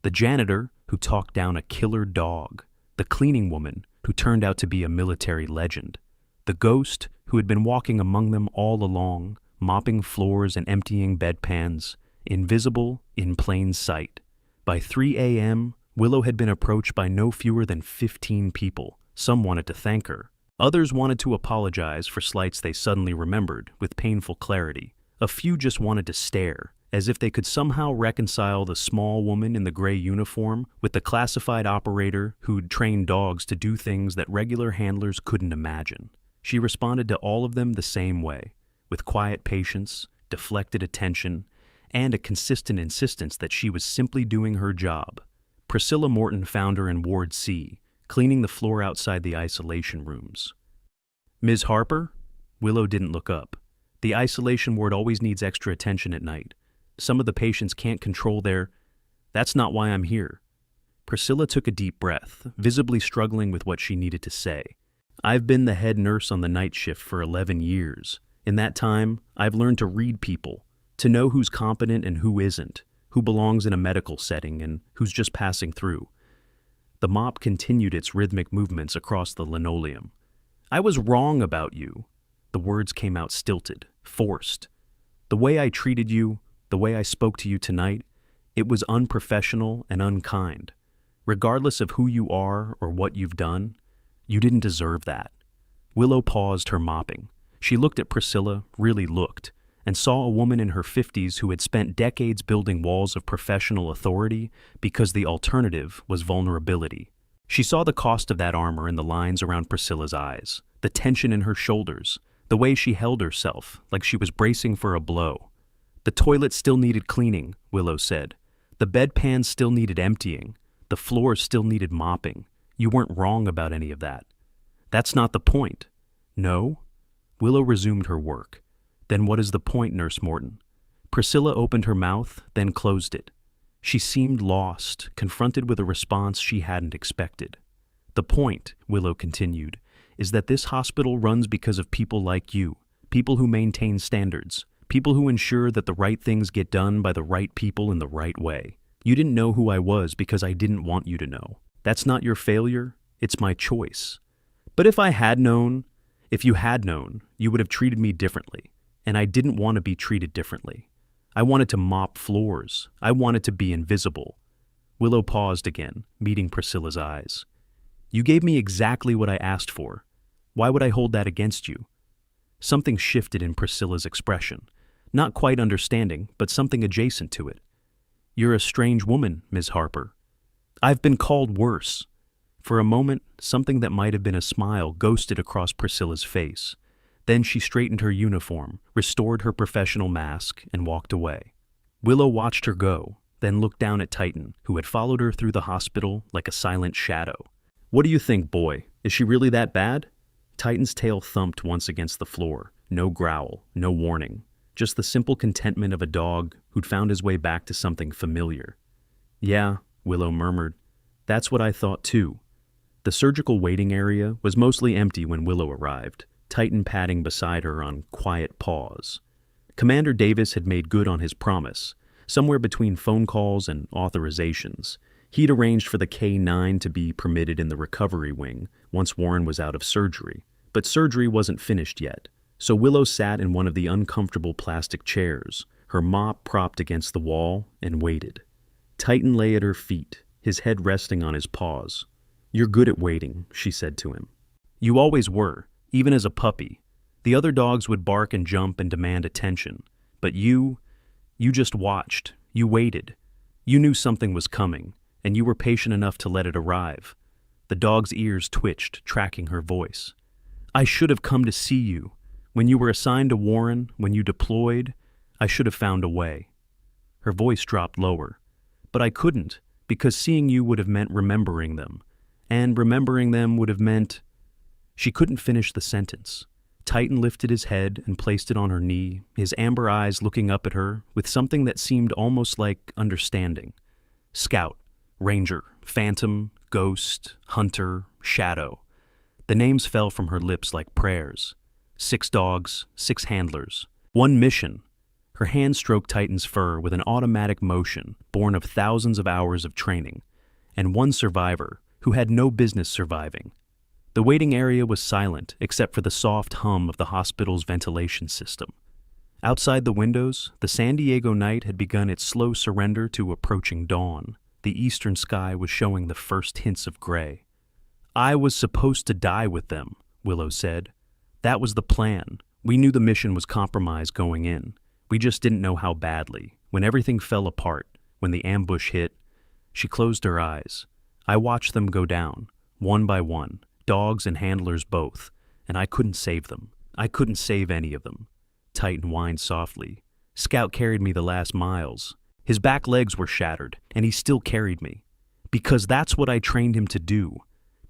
[SPEAKER 1] The janitor who talked down a killer dog, the cleaning woman who turned out to be a military legend, the ghost who had been walking among them all along, mopping floors and emptying bedpans, invisible in plain sight. By 3 a.m., Willow had been approached by no fewer than 15 people. Some wanted to thank her. Others wanted to apologize for slights they suddenly remembered with painful clarity. A few just wanted to stare, as if they could somehow reconcile the small woman in the gray uniform with the classified operator who'd trained dogs to do things that regular handlers couldn't imagine. She responded to all of them the same way, with quiet patience, deflected attention, and a consistent insistence that she was simply doing her job. Priscilla Morton found her in Ward C, cleaning the floor outside the isolation rooms. "Ms. Harper?" Willow didn't look up. "The isolation ward always needs extra attention at night. Some of the patients can't control their—" "That's not why I'm here." Priscilla took a deep breath, visibly struggling with what she needed to say. "I've been the head nurse on the night shift for 11 years. In that time, I've learned to read people, to know who's competent and who isn't, who belongs in a medical setting and who's just passing through." The mop continued its rhythmic movements across the linoleum. "I was wrong about you." The words came out stilted, forced. "The way I treated you, the way I spoke to you tonight, it was unprofessional and unkind. Regardless of who you are or what you've done, you didn't deserve that." Willow paused her mopping. She looked at Priscilla, really looked, and saw a woman in her 50s who had spent decades building walls of professional authority because the alternative was vulnerability. She saw the cost of that armor in the lines around Priscilla's eyes, the tension in her shoulders, the way she held herself like she was bracing for a blow. "The toilet still needed cleaning," Willow said. "The bedpans still needed emptying. The floor still needed mopping. You weren't wrong about any of that. That's not the point. No? Willow resumed her work. Then what is the point, Nurse Morton? Priscilla opened her mouth, then closed it. She seemed lost, confronted with a response she hadn't expected. The point, Willow continued, is that this hospital runs because of people like you, people who maintain standards, people who ensure that the right things get done by the right people in the right way. You didn't know who I was because I didn't want you to know. That's not your failure, it's my choice. But if you had known, you would have treated me differently, and I didn't want to be treated differently. I wanted to mop floors. I wanted to be invisible. Willow paused again, meeting Priscilla's eyes. You gave me exactly what I asked for. Why would I hold that against you? Something shifted in Priscilla's expression. Not quite understanding, but something adjacent to it. You're a strange woman, Ms. Harper. I've been called worse. For a moment, something that might have been a smile ghosted across Priscilla's face. Then she straightened her uniform, restored her professional mask, and walked away. Willow watched her go, then looked down at Titan, who had followed her through the hospital like a silent shadow. What do you think, boy? Is she really that bad? Titan's tail thumped once against the floor. No growl, no warning. Just the simple contentment of a dog who'd found his way back to something familiar. Yeah, Willow murmured. That's what I thought too. The surgical waiting area was mostly empty when Willow arrived, Titan padding beside her on quiet paws. Commander Davis had made good on his promise. Somewhere between phone calls and authorizations, he'd arranged for the K-9 to be permitted in the recovery wing once Warren was out of surgery. But surgery wasn't finished yet, so Willow sat in one of the uncomfortable plastic chairs, her mop propped against the wall, and waited. Titan lay at her feet, his head resting on his paws. You're good at waiting, she said to him. You always were, even as a puppy. The other dogs would bark and jump and demand attention. But you just watched. You waited. You knew something was coming, and you were patient enough to let it arrive. The dog's ears twitched, tracking her voice. I should have come to see you. When you were assigned to Warren, when you deployed, I should have found a way. Her voice dropped lower. But I couldn't, because seeing you would have meant remembering them. And remembering them would have meant... She couldn't finish the sentence. Titan lifted his head and placed it on her knee, his amber eyes looking up at her with something that seemed almost like understanding. Scout, Ranger, Phantom, Ghost, Hunter, Shadow. The names fell from her lips like prayers. 6 dogs, 6 handlers. 1 mission. Her hand stroked Titan's fur with an automatic motion born of thousands of hours of training. And 1 survivor who had no business surviving. The waiting area was silent except for the soft hum of the hospital's ventilation system. Outside the windows, the San Diego night had begun its slow surrender to approaching dawn. The eastern sky was showing the first hints of gray. I was supposed to die with them, Willow said. That was the plan. We knew the mission was compromised going in. We just didn't know how badly. When everything fell apart, when the ambush hit, she closed her eyes. I watched them go down, one by one, dogs and handlers both, and I couldn't save them. I couldn't save any of them. Titan whined softly. Scout carried me the last miles. His back legs were shattered, and he still carried me. Because that's what I trained him to do.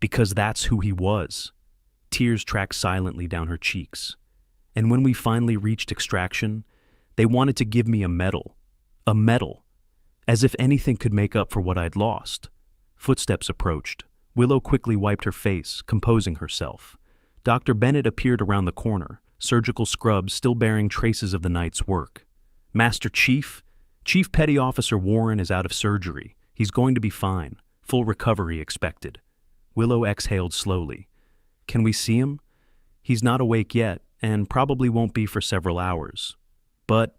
[SPEAKER 1] Because that's who he was. Tears tracked silently down her cheeks. And when we finally reached extraction, they wanted to give me a medal. A medal. As if anything could make up for what I'd lost. Footsteps approached. Willow quickly wiped her face, composing herself. Dr. Bennett appeared around the corner, surgical scrubs still bearing traces of the night's work. Master Chief? Chief Petty Officer Warren is out of surgery. He's going to be fine. Full recovery expected. Willow exhaled slowly. Can we see him? He's not awake yet, and probably won't be for several hours. But...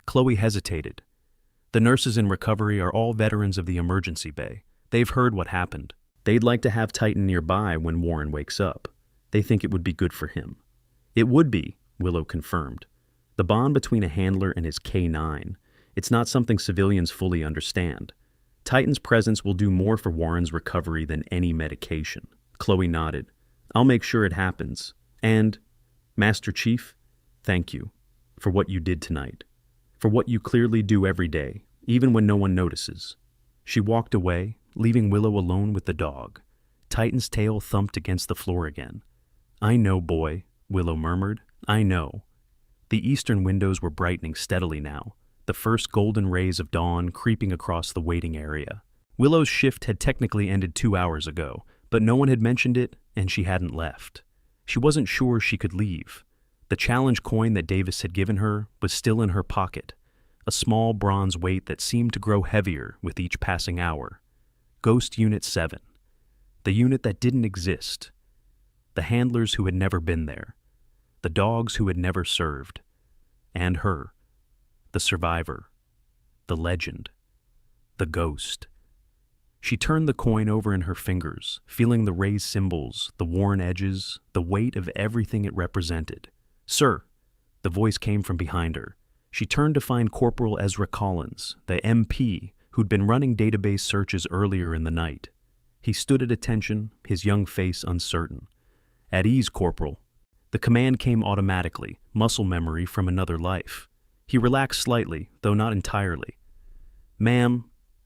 [SPEAKER 1] Chloe hesitated. The nurses in recovery are all veterans of the emergency bay. They've heard what happened. They'd like to have Titan nearby when Warren wakes up. They think it would be good for him. It would be, Willow confirmed. The bond between a handler and his K-9, it's not something civilians fully understand. Titan's presence will do more for Warren's recovery than any medication. Chloe nodded. I'll make sure it happens. And, Master Chief, thank you for what you did tonight. For what you clearly do every day, even when no one notices. She walked away, leaving Willow alone with the dog. Titan's tail thumped against the floor again. "I know, boy," Willow murmured. "I know." The eastern windows were brightening steadily now, the first golden rays of dawn creeping across the waiting area. Willow's shift had technically ended 2 hours ago, but no one had mentioned it, and she hadn't left. She wasn't sure she could leave. The challenge coin that Davis had given her was still in her pocket, a small bronze weight that seemed to grow heavier with each passing hour. Ghost Unit 7. The unit that didn't exist. The handlers who had never been there. The dogs who had never served. And her. The survivor. The legend. The ghost. She turned the coin over in her fingers, feeling the raised symbols, the worn edges, the weight of everything it represented. "Sir," the voice came from behind her. She turned to find Corporal Ezra Collins, the MP, who'd been running database searches earlier in the night. He stood at attention, his young face uncertain. "At ease, Corporal." The command came automatically, muscle memory from another life. He relaxed slightly, though not entirely. "Ma'am,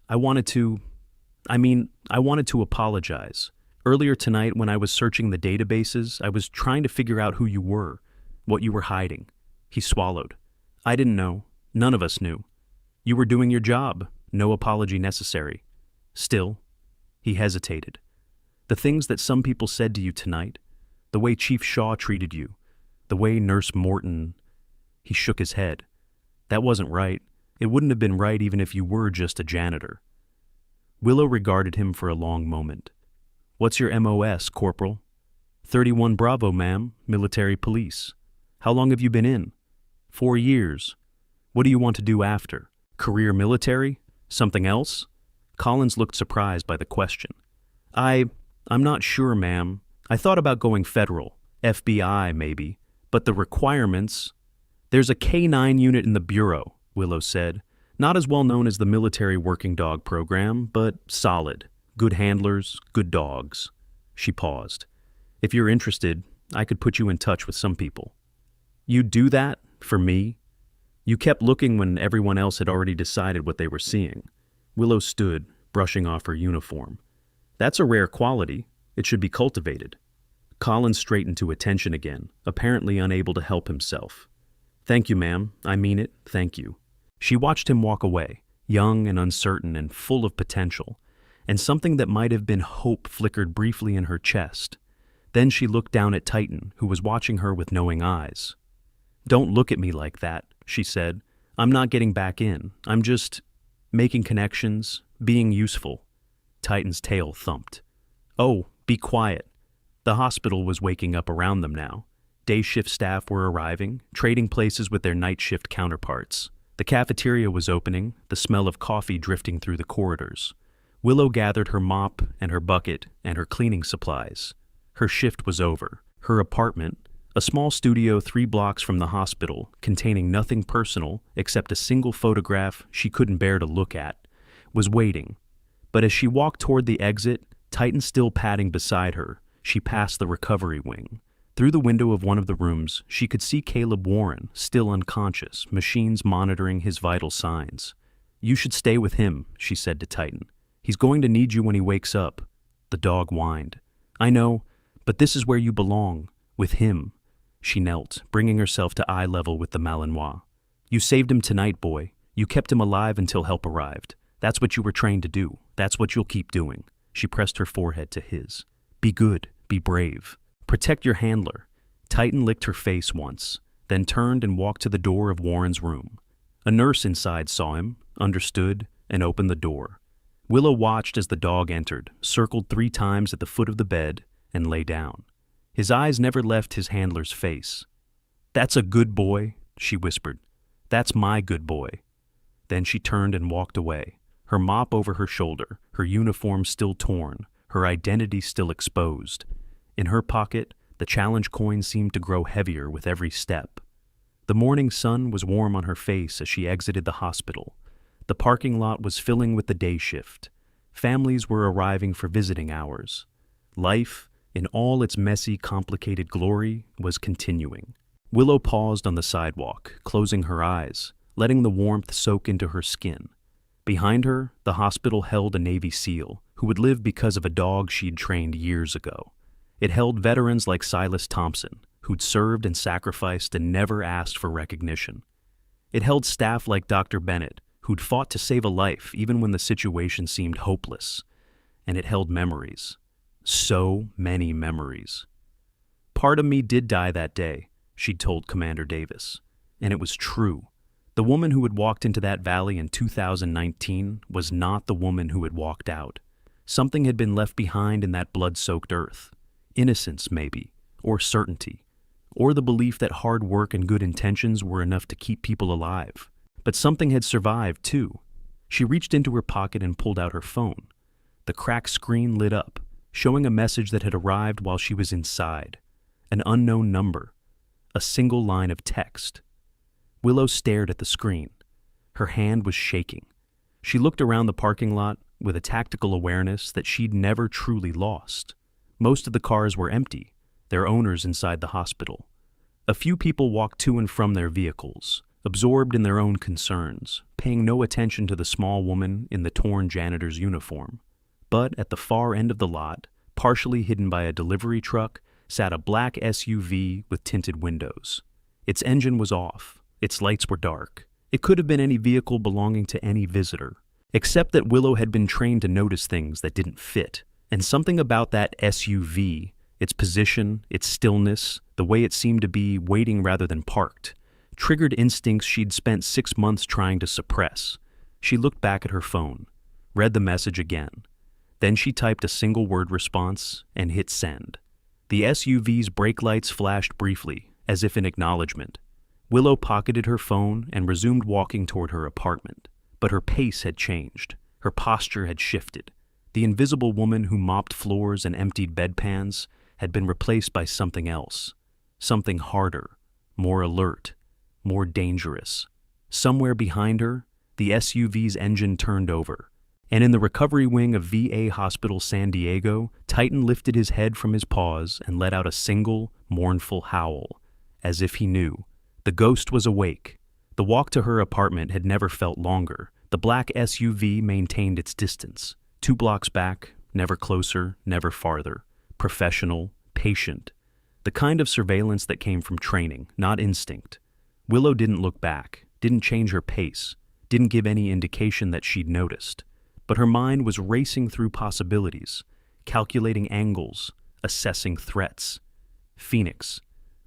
[SPEAKER 1] I wanted to apologize. Earlier tonight when I was searching the databases, I was trying to figure out who you were, what you were hiding." He swallowed. "I didn't know. None of us knew. You were doing your job. No apology necessary. Still," he hesitated. "The things that some people said to you tonight, the way Chief Shaw treated you, the way Nurse Morton—" He shook his head. "That wasn't right. It wouldn't have been right even if you were just a janitor." Willow regarded him for a long moment. "What's your MOS, Corporal?" 31 Bravo, ma'am, military police. "How long have you been in?" 4 years. "What do you want to do after? Career military? Something else?" Collins looked surprised by the question. I'm not sure, ma'am. I thought about going federal, FBI maybe, but the requirements—" "There's a K-9 unit in the Bureau," Willow said. "Not as well known as the military working dog program, but solid. Good handlers, good dogs." She paused. "If you're interested, I could put you in touch with some people." "You'd do that? For me?" "You kept looking when everyone else had already decided what they were seeing." Willow stood, brushing off her uniform. "That's a rare quality. It should be cultivated." Collins straightened to attention again, apparently unable to help himself. "Thank you, ma'am. I mean it. Thank you." She watched him walk away, young and uncertain and full of potential, and something that might have been hope flickered briefly in her chest. Then she looked down at Titan, who was watching her with knowing eyes. "Don't look at me like that," she said. "I'm not getting back in. I'm just making connections, being useful." Titan's tail thumped. "Oh, be quiet." The hospital was waking up around them now. Day shift staff were arriving, trading places with their night shift counterparts. The cafeteria was opening, the smell of coffee drifting through the corridors. Willow gathered her mop and her bucket and her cleaning supplies. Her shift was over. Her apartment, a small studio 3 blocks from the hospital, containing nothing personal except a single photograph she couldn't bear to look at, was waiting. But as she walked toward the exit, Titan still padding beside her, she passed the recovery wing. Through the window of one of the rooms, she could see Caleb Warren, still unconscious, machines monitoring his vital signs. "You should stay with him," she said to Titan. "He's going to need you when he wakes up." The dog whined. "I know, but this is where you belong, with him." She knelt, bringing herself to eye level with the Malinois. "You saved him tonight, boy. You kept him alive until help arrived. That's what you were trained to do. That's what you'll keep doing." She pressed her forehead to his. "Be good. Be brave. Protect your handler." Titan licked her face once, then turned and walked to the door of Warren's room. A nurse inside saw him, understood, and opened the door. Willow watched as the dog entered, circled 3 times at the foot of the bed, and lay down. His eyes never left his handler's face. "That's a good boy," she whispered. "That's my good boy." Then she turned and walked away, her mop over her shoulder, her uniform still torn, her identity still exposed. In her pocket, the challenge coin seemed to grow heavier with every step. The morning sun was warm on her face as she exited the hospital. The parking lot was filling with the day shift. Families were arriving for visiting hours. Life, in all its messy, complicated glory, was continuing. Willow paused on the sidewalk, closing her eyes, letting the warmth soak into her skin. Behind her, the hospital held a Navy SEAL, who would live because of a dog she'd trained years ago. It held veterans like Silas Thompson, who'd served and sacrificed and never asked for recognition. It held staff like Dr. Bennett, who'd fought to save a life even when the situation seemed hopeless. And it held memories. So many memories. "Part of me did die that day," she'd told Commander Davis. And it was true. The woman who had walked into that valley in 2019 was not the woman who had walked out. Something had been left behind in that blood-soaked earth. Innocence, maybe, or certainty, or the belief that hard work and good intentions were enough to keep people alive. But something had survived, too. She reached into her pocket and pulled out her phone. The cracked screen lit up, showing a message that had arrived while she was inside. An unknown number. A single line of text. Willow stared at the screen. Her hand was shaking. She looked around the parking lot with a tactical awareness that she'd never truly lost. Most of the cars were empty, their owners inside the hospital. A few people walked to and from their vehicles, absorbed in their own concerns, paying no attention to the small woman in the torn janitor's uniform. But at the far end of the lot, partially hidden by a delivery truck, sat a black SUV with tinted windows. Its engine was off. Its lights were dark. It could have been any vehicle belonging to any visitor, except that Willow had been trained to notice things that didn't fit. And something about that SUV, its position, its stillness, the way it seemed to be waiting rather than parked, triggered instincts she'd spent 6 months trying to suppress. She looked back at her phone, read the message again. Then she typed a single-word response and hit send. The SUV's brake lights flashed briefly, as if in acknowledgement. Willow pocketed her phone and resumed walking toward her apartment. But her pace had changed. Her posture had shifted. The invisible woman who mopped floors and emptied bedpans had been replaced by something else. Something harder, more alert, more dangerous. Somewhere behind her, the SUV's engine turned over. And in the recovery wing of VA Hospital San Diego, Titan lifted his head from his paws and let out a single, mournful howl, as if he knew. The ghost was awake. The walk to her apartment had never felt longer. The black SUV maintained its distance. 2 blocks back, never closer, never farther. Professional, patient. The kind of surveillance that came from training, not instinct. Willow didn't look back, didn't change her pace, didn't give any indication that she'd noticed. But her mind was racing through possibilities, calculating angles, assessing threats. Phoenix.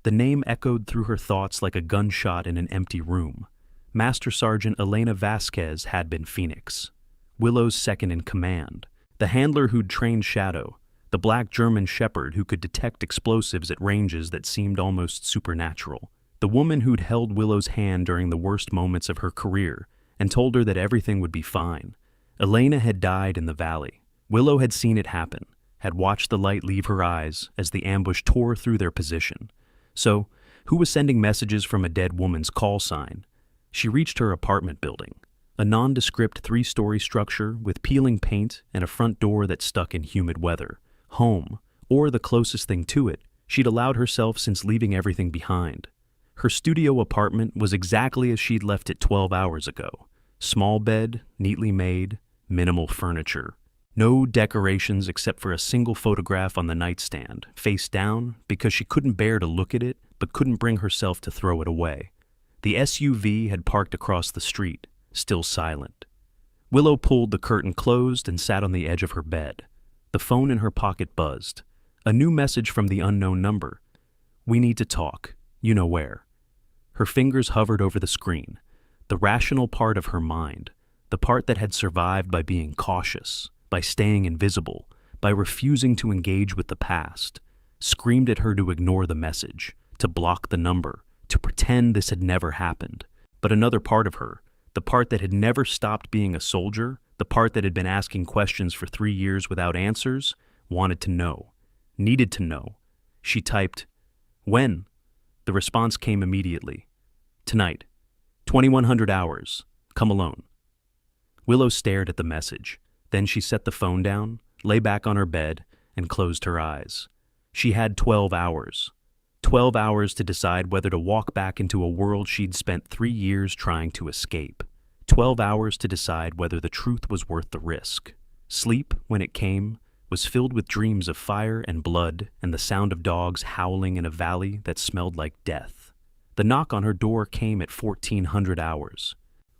[SPEAKER 1] The name echoed through her thoughts like a gunshot in an empty room. Master Sergeant Elena Vasquez had been Phoenix. Willow's second-in-command. The handler who'd trained Shadow. The black German shepherd who could detect explosives at ranges that seemed almost supernatural. The woman who'd held Willow's hand during the worst moments of her career and told her that everything would be fine. Elena had died in the valley. Willow had seen it happen, had watched the light leave her eyes as the ambush tore through their position. So, who was sending messages from a dead woman's call sign? She reached her apartment building, a nondescript 3-story structure with peeling paint and a front door that stuck in humid weather. Home, or the closest thing to it, she'd allowed herself since leaving everything behind. Her studio apartment was exactly as she'd left it 12 hours ago. Small bed, neatly made, minimal furniture. No decorations except for a single photograph on the nightstand, face down, because she couldn't bear to look at it, but couldn't bring herself to throw it away. The SUV had parked across the street, still silent. Willow pulled the curtain closed and sat on the edge of her bed. The phone in her pocket buzzed. A new message from the unknown number. "We need to talk. You know where." Her fingers hovered over the screen. The rational part of her mind, the part that had survived by being cautious, by staying invisible, by refusing to engage with the past, screamed at her to ignore the message, to block the number, to pretend this had never happened. But another part of her, the part that had never stopped being a soldier, the part that had been asking questions for 3 years without answers, wanted to know, needed to know. She typed, "When?" The response came immediately. "Tonight. 2100 hours. Come alone." Willow stared at the message. Then she set the phone down, lay back on her bed, and closed her eyes. She had 12 hours. 12 hours to decide whether to walk back into a world she'd spent 3 years trying to escape. 12 hours to decide whether the truth was worth the risk. Sleep, when it came, was filled with dreams of fire and blood and the sound of dogs howling in a valley that smelled like death. The knock on her door came at 1400 hours.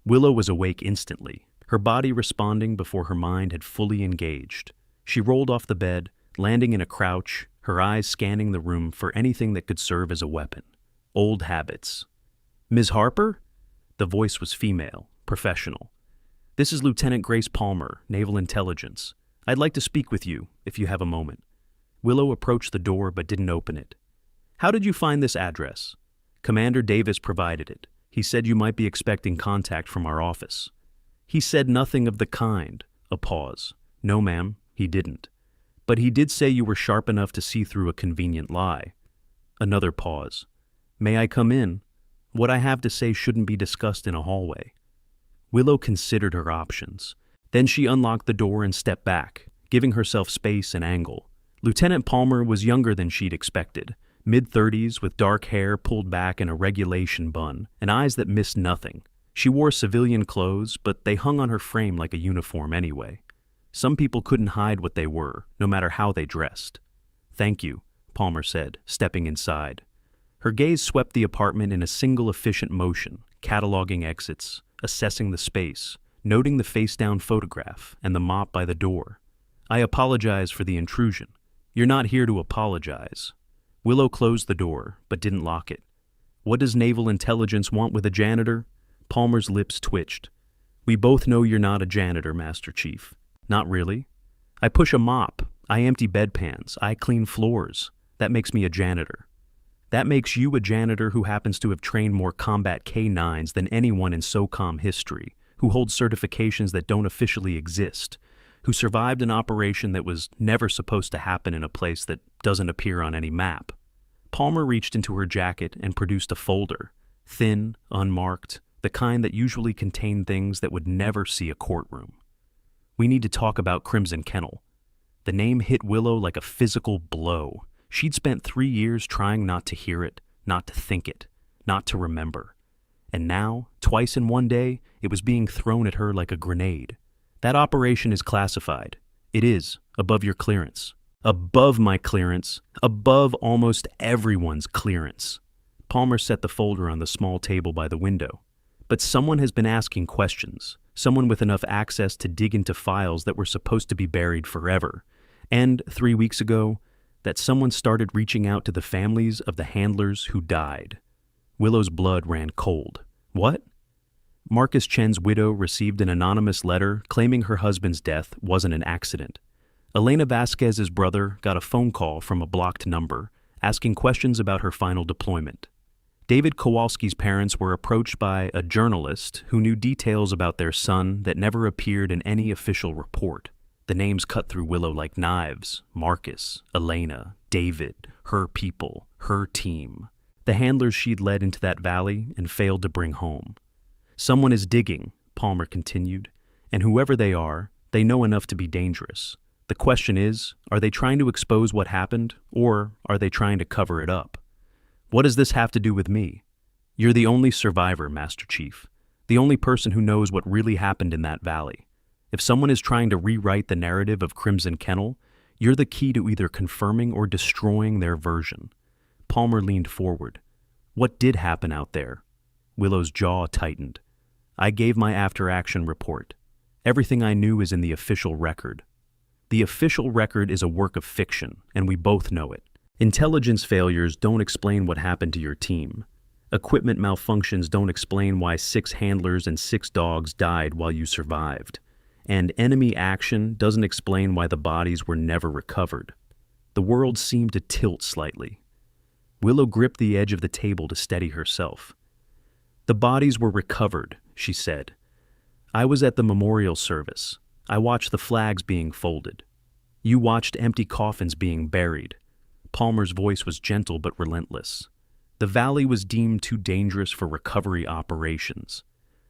[SPEAKER 1] Willow was awake instantly, her body responding before her mind had fully engaged. She rolled off the bed, landing in a crouch, her eyes scanning the room for anything that could serve as a weapon. Old habits. "Ms. Harper?" The voice was female, professional. "This is Lieutenant Grace Palmer, Naval Intelligence. I'd like to speak with you, if you have a moment." Willow approached the door but didn't open it. "How did you find this address?" "Commander Davis provided it. He said you might be expecting contact from our office." "He said nothing of the kind." A pause. "No, ma'am, he didn't. But he did say you were sharp enough to see through a convenient lie." Another pause. "May I come in? What I have to say shouldn't be discussed in a hallway." Willow considered her options. Then she unlocked the door and stepped back, giving herself space and angle. Lieutenant Palmer was younger than she'd expected, mid-30s with dark hair pulled back in a regulation bun and eyes that missed nothing. She wore civilian clothes, but they hung on her frame like a uniform anyway. Some people couldn't hide what they were, no matter how they dressed. "Thank you," Palmer said, stepping inside. Her gaze swept the apartment in a single efficient motion, cataloging exits, assessing the space, noting the face-down photograph and the mop by the door. "I apologize for the intrusion." "You're not here to apologize." Willow closed the door, but didn't lock it. "What does Naval Intelligence want with a janitor?" Palmer's lips twitched. "We both know you're not a janitor, Master Chief." "Not really. I push a mop, I empty bedpans, I clean floors. That makes me a janitor." "That makes you a janitor who happens to have trained more combat K-9s than anyone in SOCOM history, who holds certifications that don't officially exist, who survived an operation that was never supposed to happen in a place that doesn't appear on any map." Palmer reached into her jacket and produced a folder, thin, unmarked, the kind that usually contained things that would never see a courtroom. "We need to talk about Crimson Kennel." The name hit Willow like a physical blow. She'd spent 3 years trying not to hear it, not to think it, not to remember. And now, twice in one day, it was being thrown at her like a grenade. "That operation is classified." "It is, above your clearance." "Above my clearance, above almost everyone's clearance." Palmer set the folder on the small table by the window. "But someone has been asking questions, someone with enough access to dig into files that were supposed to be buried forever. And 3 weeks ago, that someone started reaching out to the families of the handlers who died." Willow's blood ran cold. "What?" Marcus Chen's widow received an anonymous letter claiming her husband's death wasn't an accident. Elena Vasquez's brother got a phone call from a blocked number, asking questions about her final deployment. David Kowalski's parents were approached by a journalist who knew details about their son that never appeared in any official report. The names cut through Willow like knives: Marcus, Elena, David, her people, her team. The handlers she'd led into that valley and failed to bring home. "Someone is digging," Palmer continued, "and whoever they are, they know enough to be dangerous. The question is, are they trying to expose what happened, or are they trying to cover it up?" "What does this have to do with me?" "You're the only survivor, Master Chief. The only person who knows what really happened in that valley. If someone is trying to rewrite the narrative of Crimson Kennel, you're the key to either confirming or destroying their version." Palmer leaned forward. "What did happen out there?" Willow's jaw tightened. "I gave my after-action report. Everything I knew is in the official record." "The official record is a work of fiction, and we both know it. Intelligence failures don't explain what happened to your team. Equipment malfunctions don't explain why 6 handlers and 6 dogs died while you survived. And enemy action doesn't explain why the bodies were never recovered." The world seemed to tilt slightly. Willow gripped the edge of the table to steady herself. "The bodies were recovered," she said. "I was at the memorial service. I watched the flags being folded. You watched empty coffins being buried." Palmer's voice was gentle but relentless. "The valley was deemed too dangerous for recovery operations.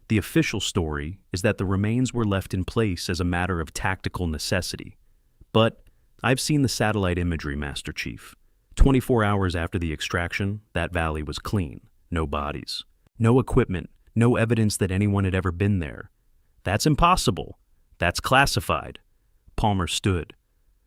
[SPEAKER 1] The official story is that the remains were left in place as a matter of tactical necessity. But I've seen the satellite imagery, Master Chief. 24 hours after the extraction, that valley was clean. No bodies. No equipment. No evidence that anyone had ever been there. That's impossible. That's classified." Palmer stood.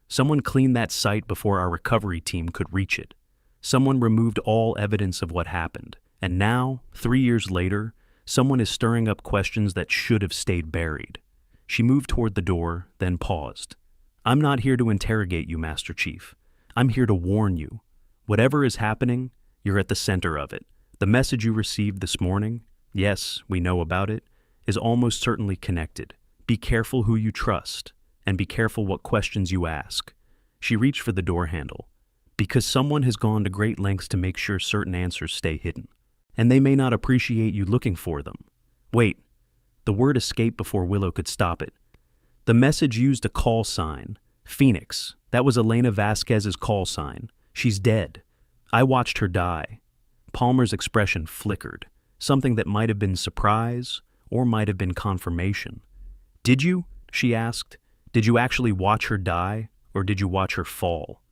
[SPEAKER 1] Someone cleaned that site before our recovery team could reach it. Someone removed all evidence of what happened. And now, 3 years later, someone is stirring up questions that should have stayed buried. She moved toward the door, then paused. I'm not here to interrogate you, Master Chief. I'm here to warn you. Whatever is happening, you're at the center of it. The message you received this morning, yes, we know about it, is almost certainly connected. Be careful who you trust, and be careful what questions you ask. She reached for the door handle. Because someone has gone to great lengths to make sure certain answers stay hidden. And they may not appreciate you looking for them. Wait. The word escaped before Willow could stop it. The message used a call sign. Phoenix. That was Elena Vasquez's call sign. She's dead. I watched her die. Palmer's expression flickered. Something that might have been surprise or might have been confirmation. Did you? She asked. Did you actually watch her die, or did you watch her fall?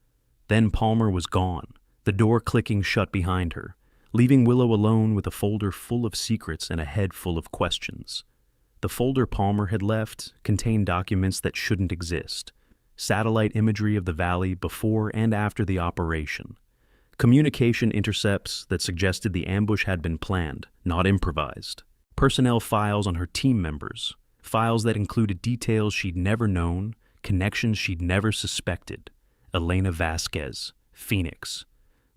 [SPEAKER 1] Then Palmer was gone, the door clicking shut behind her, leaving Willow alone with a folder full of secrets and a head full of questions. The folder Palmer had left contained documents that shouldn't exist. Satellite imagery of the valley before and after the operation. Communication intercepts that suggested the ambush had been planned, not improvised. Personnel files on her team members. Files that included details she'd never known, connections she'd never suspected. Elena Vasquez, Phoenix.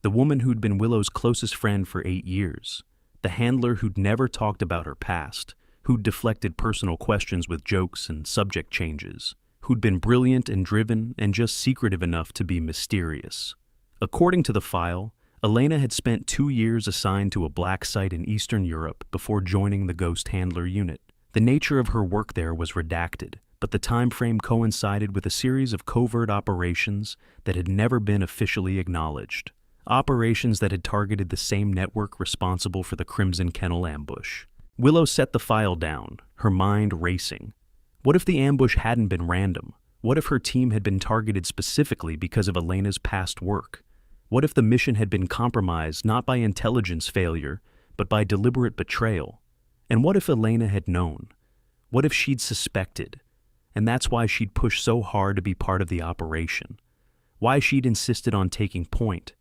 [SPEAKER 1] The woman who'd been Willow's closest friend for 8 years. The handler who'd never talked about her past, who'd deflected personal questions with jokes and subject changes, who'd been brilliant and driven and just secretive enough to be mysterious. According to the file, Elena had spent 2 years assigned to a black site in Eastern Europe before joining the Ghost Handler unit. The nature of her work there was redacted, but the time frame coincided with a series of covert operations that had never been officially acknowledged. Operations that had targeted the same network responsible for the Crimson Kennel ambush. Willow set the file down, her mind racing. What if the ambush hadn't been random? What if her team had been targeted specifically because of Elena's past work? What if the mission had been compromised not by intelligence failure, but by deliberate betrayal? And what if Elena had known? What if she'd suspected? And that's why she'd pushed so hard to be part of the operation. Why she'd insisted on taking point.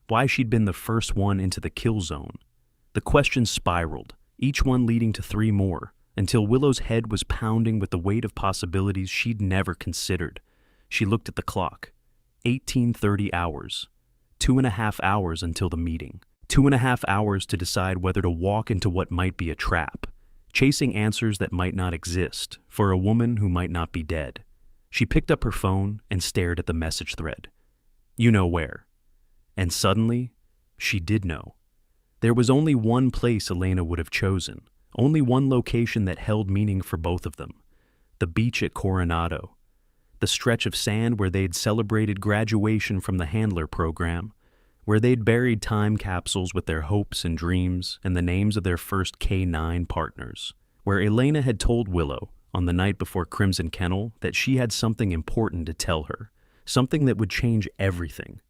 [SPEAKER 1] Why she'd been the first one into the kill zone. The questions spiraled, each one leading to 3 more, until Willow's head was pounding with the weight of possibilities she'd never considered. She looked at the clock. 18:30 hours. 2.5 hours until the meeting. 2.5 hours to decide whether to walk into what might be a trap. Chasing answers that might not exist, for a woman who might not be dead. She picked up her phone and stared at the message thread. You know where. And suddenly, she did know. There was only one place Elena would have chosen, only one location that held meaning for both of them. The beach at Coronado. The stretch of sand where they'd celebrated graduation from the Handler program, where they'd buried time capsules with their hopes and dreams and the names of their first K-9 partners, where Elena had told Willow, on the night before Crimson Kennel, that she had something important to tell her, something that would change everything,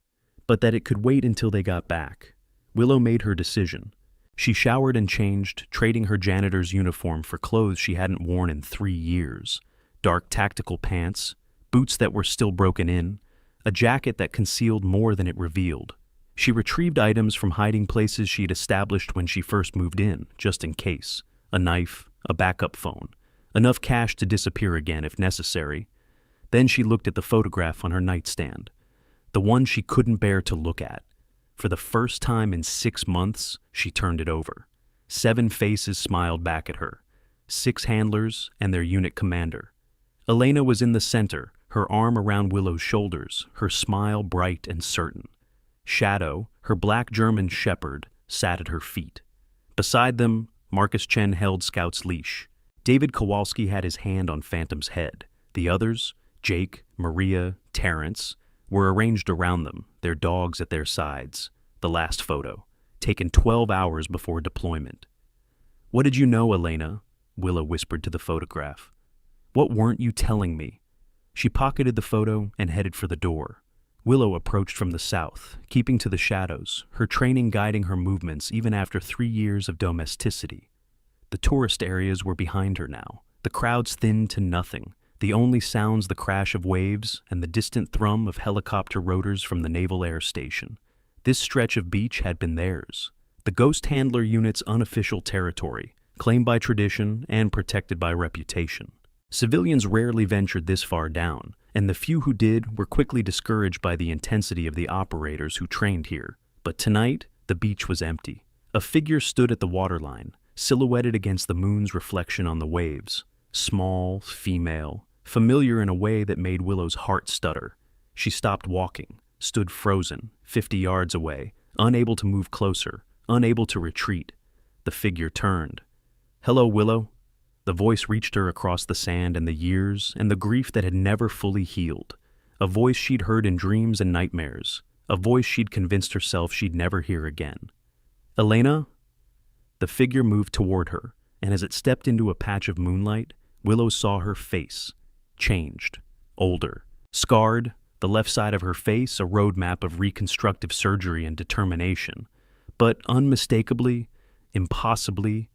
[SPEAKER 1] but that it could wait until they got back. Willow made her decision. She showered and changed, trading her janitor's uniform for clothes she hadn't worn in 3 years. Dark tactical pants, boots that were still broken in, a jacket that concealed more than it revealed. She retrieved items from hiding places she'd established when she first moved in, just in case. A knife, a backup phone, enough cash to disappear again if necessary. Then she looked at the photograph on her nightstand, the one she couldn't bear to look at. For the first time in 6 months, she turned it over. 7 faces smiled back at her. 6 handlers and their unit commander. Elena was in the center, her arm around Willow's shoulders, her smile bright and certain. Shadow, her black German shepherd, sat at her feet. Beside them, Marcus Chen held Scout's leash. David Kowalski had his hand on Phantom's head. The others, Jake, Maria, Terrence, were arranged around them, their dogs at their sides. The last photo, taken 12 hours before deployment. What did you know, Elena? Willow whispered to the photograph. What weren't you telling me? She pocketed the photo and headed for the door. Willow approached from the south, keeping to the shadows, her training guiding her movements even after 3 years of domesticity. The tourist areas were behind her now, the crowds thinned to nothing, The only sounds the crash of waves and the distant thrum of helicopter rotors from the Naval Air Station. This stretch of beach had been theirs. The Ghost Handler Unit's unofficial territory, claimed by tradition and protected by reputation. Civilians rarely ventured this far down, and the few who did were quickly discouraged by the intensity of the operators who trained here. But tonight, the beach was empty. A figure stood at the waterline, silhouetted against the moon's reflection on the waves. Small, female, familiar in a way that made Willow's heart stutter. She stopped walking, stood frozen, 50 yards away, unable to move closer, unable to retreat. The figure turned. "Hello, Willow." The voice reached her across the sand and the years and the grief that had never fully healed. A voice she'd heard in dreams and nightmares. A voice she'd convinced herself she'd never hear again. "Elena?" The figure moved toward her, and as it stepped into a patch of moonlight, Willow saw her face. Changed. Older. Scarred. The left side of her face a roadmap of reconstructive surgery and determination. But unmistakably, impossibly,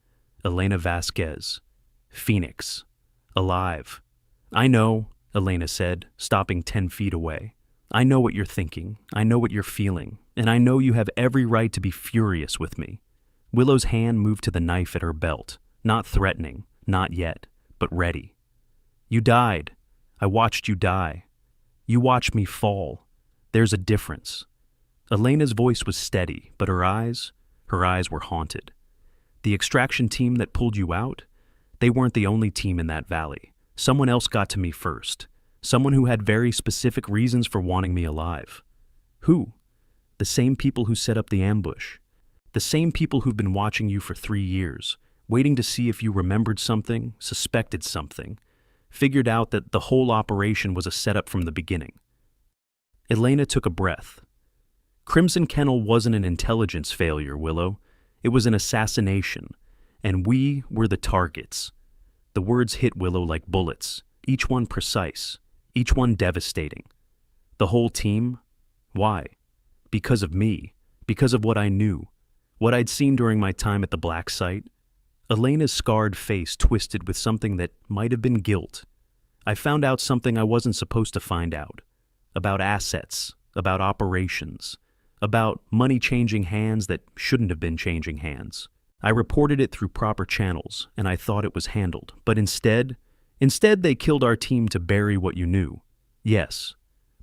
[SPEAKER 1] Elena Vasquez. Phoenix. Alive. "I know," Elena said, stopping 10 feet away. "I know what you're thinking. I know what you're feeling. And I know you have every right to be furious with me." Willow's hand moved to the knife at her belt. Not threatening. Not yet. But ready. "You died. I watched you die. You watched me fall. There's a difference." Elena's voice was steady, but her eyes were haunted. "The extraction team that pulled you out? They weren't the only team in that valley. Someone else got to me first. Someone who had very specific reasons for wanting me alive." "Who?" "The same people who set up the ambush. The same people who've been watching you for 3 years, waiting to see if you remembered something, suspected something, figured out that the whole operation was a setup from the beginning." Elena took a breath. "Crimson Kennel wasn't an intelligence failure, Willow. It was an assassination, and we were the targets." The words hit Willow like bullets, each one precise, each one devastating. "The whole team? Why?" "Because of me, because of what I knew, what I'd seen during my time at the Black Site." Elena's scarred face twisted with something that might have been guilt. "I found out something I wasn't supposed to find out. About assets, about operations, about money changing hands that shouldn't have been changing hands. I reported it through proper channels, and I thought it was handled. But instead they killed our team to bury what you knew." "Yes."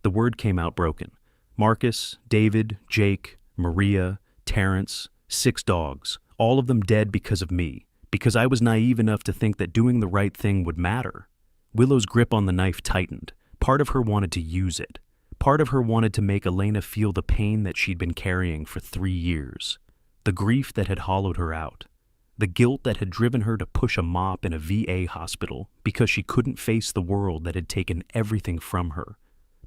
[SPEAKER 1] The word came out broken. "Marcus, David, Jake, Maria, Terrence, 6 dogs, all of them dead because of me, because I was naive enough to think that doing the right thing would matter." Willow's grip on the knife tightened. Part of her wanted to use it. Part of her wanted to make Elena feel the pain that she'd been carrying for 3 years. The grief that had hollowed her out. The guilt that had driven her to push a mop in a VA hospital because she couldn't face the world that had taken everything from her.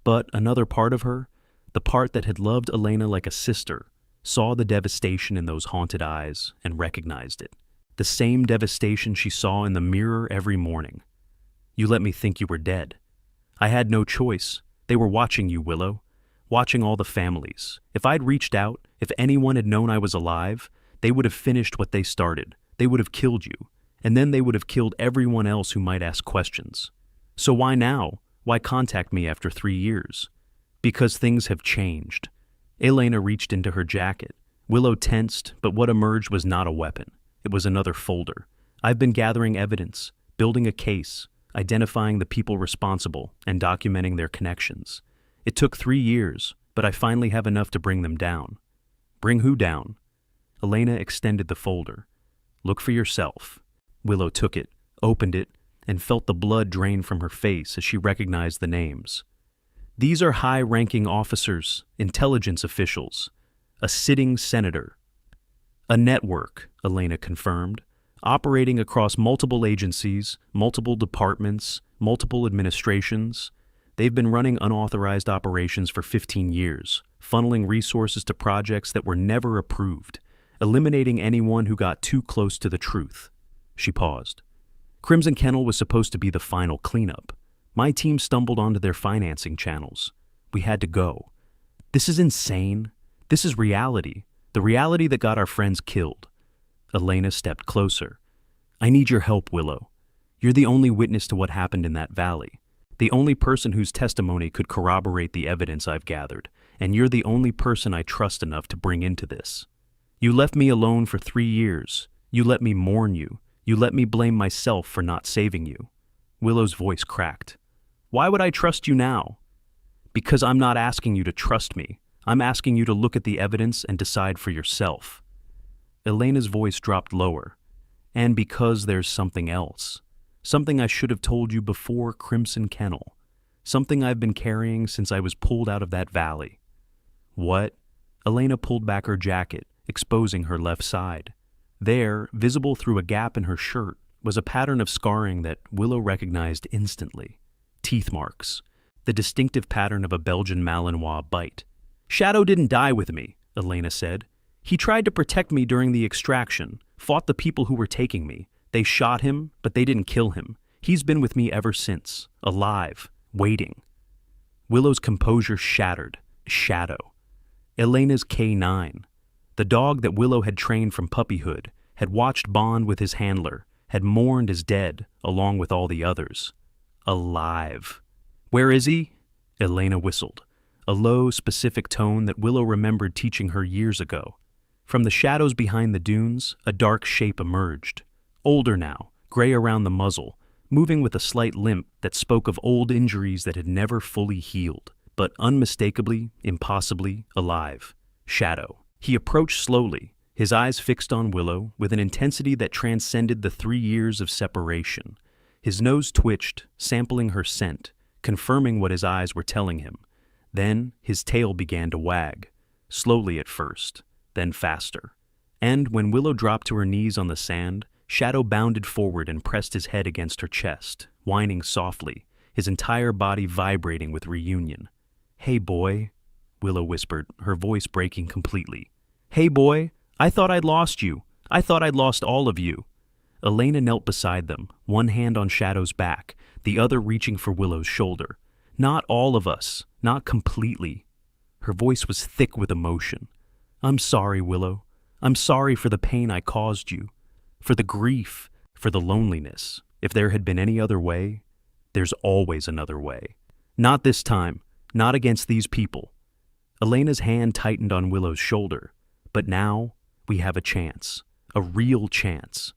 [SPEAKER 1] But another part of her, the part that had loved Elena like a sister, saw the devastation in those haunted eyes and recognized it. The same devastation she saw in the mirror every morning. "You let me think you were dead. I had no choice. They were watching you, Willow. Watching all the families. If I'd reached out, if anyone had known I was alive, they would have finished what they started. They would have killed you. And then they would have killed everyone else who might ask questions. So why now? Why contact me after 3 years?" "Because things have changed." Elena reached into her jacket. Willow tensed, but what emerged was not a weapon. It was another folder. "I've been gathering evidence, building a case, identifying the people responsible, and documenting their connections. It took 3 years, but I finally have enough to bring them down." "Bring who down?" Elena extended the folder. "Look for yourself." Willow took it, opened it, and felt the blood drain from her face as she recognized the names. "These are high-ranking officers, intelligence officials, a sitting senator." "A network," Elena confirmed, "operating across multiple agencies, multiple departments, multiple administrations. They've been running unauthorized operations for 15 years, funneling resources to projects that were never approved, eliminating anyone who got too close to the truth." She paused. "Crimson Kennel was supposed to be the final cleanup. My team stumbled onto their financing channels. We had to go. This is insane. This is reality. The reality that got our friends killed." Elena stepped closer. "I need your help, Willow. You're the only witness to what happened in that valley. The only person whose testimony could corroborate the evidence I've gathered, and you're the only person I trust enough to bring into this. You left me alone for 3 years. You let me mourn you. You let me blame myself for not saving you. Willow's voice cracked. Why would I trust you now? Because I'm not asking you to trust me. I'm asking you to look at the evidence and decide for yourself. Elena's voice dropped lower. And because there's something else. Something I should have told you before Crimson Kennel. Something I've been carrying since I was pulled out of that valley. What? Elena pulled back her jacket, exposing her left side. There, visible through a gap in her shirt, was a pattern of scarring that Willow recognized instantly. Teeth marks. The distinctive pattern of a Belgian Malinois bite. Shadow didn't die with me, Elena said. He tried to protect me during the extraction, fought the people who were taking me. They shot him, but they didn't kill him. He's been with me ever since, alive, waiting. Willow's composure shattered. Shadow. Elena's K9. The dog that Willow had trained from puppyhood, had watched bond with his handler, had mourned as dead, along with all the others. Alive. Where is he? Elena whistled, a low, specific tone that Willow remembered teaching her years ago. From the shadows behind the dunes, a dark shape emerged. Older now, gray around the muzzle, moving with a slight limp that spoke of old injuries that had never fully healed, but unmistakably, impossibly alive. Shadow. He approached slowly, his eyes fixed on Willow with an intensity that transcended the 3 years of separation. His nose twitched, sampling her scent, confirming what his eyes were telling him. Then his tail began to wag, slowly at first, then faster. And when Willow dropped to her knees on the sand, Shadow bounded forward and pressed his head against her chest, whining softly, his entire body vibrating with reunion. Hey, boy, Willow whispered, her voice breaking completely. Hey, boy, I thought I'd lost you. I thought I'd lost all of you. Elena knelt beside them, one hand on Shadow's back, the other reaching for Willow's shoulder. Not all of us, not completely. Her voice was thick with emotion. I'm sorry, Willow. I'm sorry for the pain I caused you, for the grief, for the loneliness. If there had been any other way, there's always another way. Not this time, not against these people. Elena's hand tightened on Willow's shoulder, but now we have a chance, a real chance.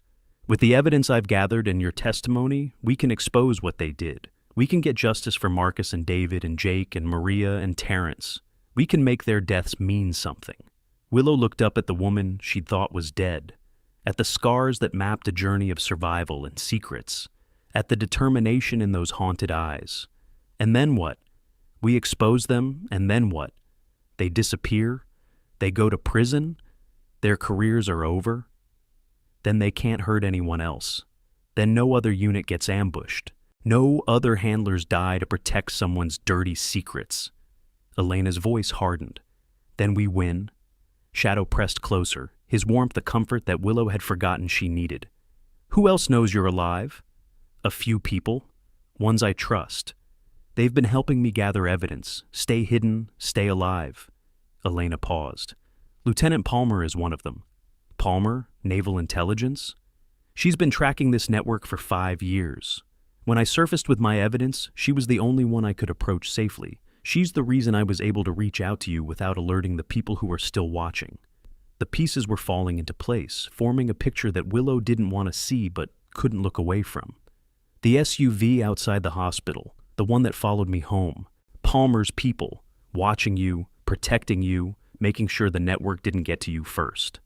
[SPEAKER 1] With the evidence I've gathered and your testimony, we can expose what they did. We can get justice for Marcus and David and Jake and Maria and Terrence. We can make their deaths mean something. Willow looked up at the woman she'd thought was dead, at the scars that mapped a journey of survival and secrets, at the determination in those haunted eyes. And then what? We expose them, and then what? They disappear? They go to prison? Their careers are over? Then they can't hurt anyone else. Then no other unit gets ambushed. No other handlers die to protect someone's dirty secrets. Elena's voice hardened. Then we win. Shadow pressed closer, his warmth a comfort that Willow had forgotten she needed. Who else knows you're alive? A few people. Ones I trust. They've been helping me gather evidence, stay hidden, stay alive. Elena paused. Lieutenant Palmer is one of them. Palmer, Naval Intelligence? She's been tracking this network for 5 years. When I surfaced with my evidence, she was the only one I could approach safely. She's the reason I was able to reach out to you without alerting the people who were still watching. The pieces were falling into place, forming a picture that Willow didn't want to see but couldn't look away from. The SUV outside the hospital, the one that followed me home, Palmer's people, watching you, protecting you, making sure the network didn't get to you first.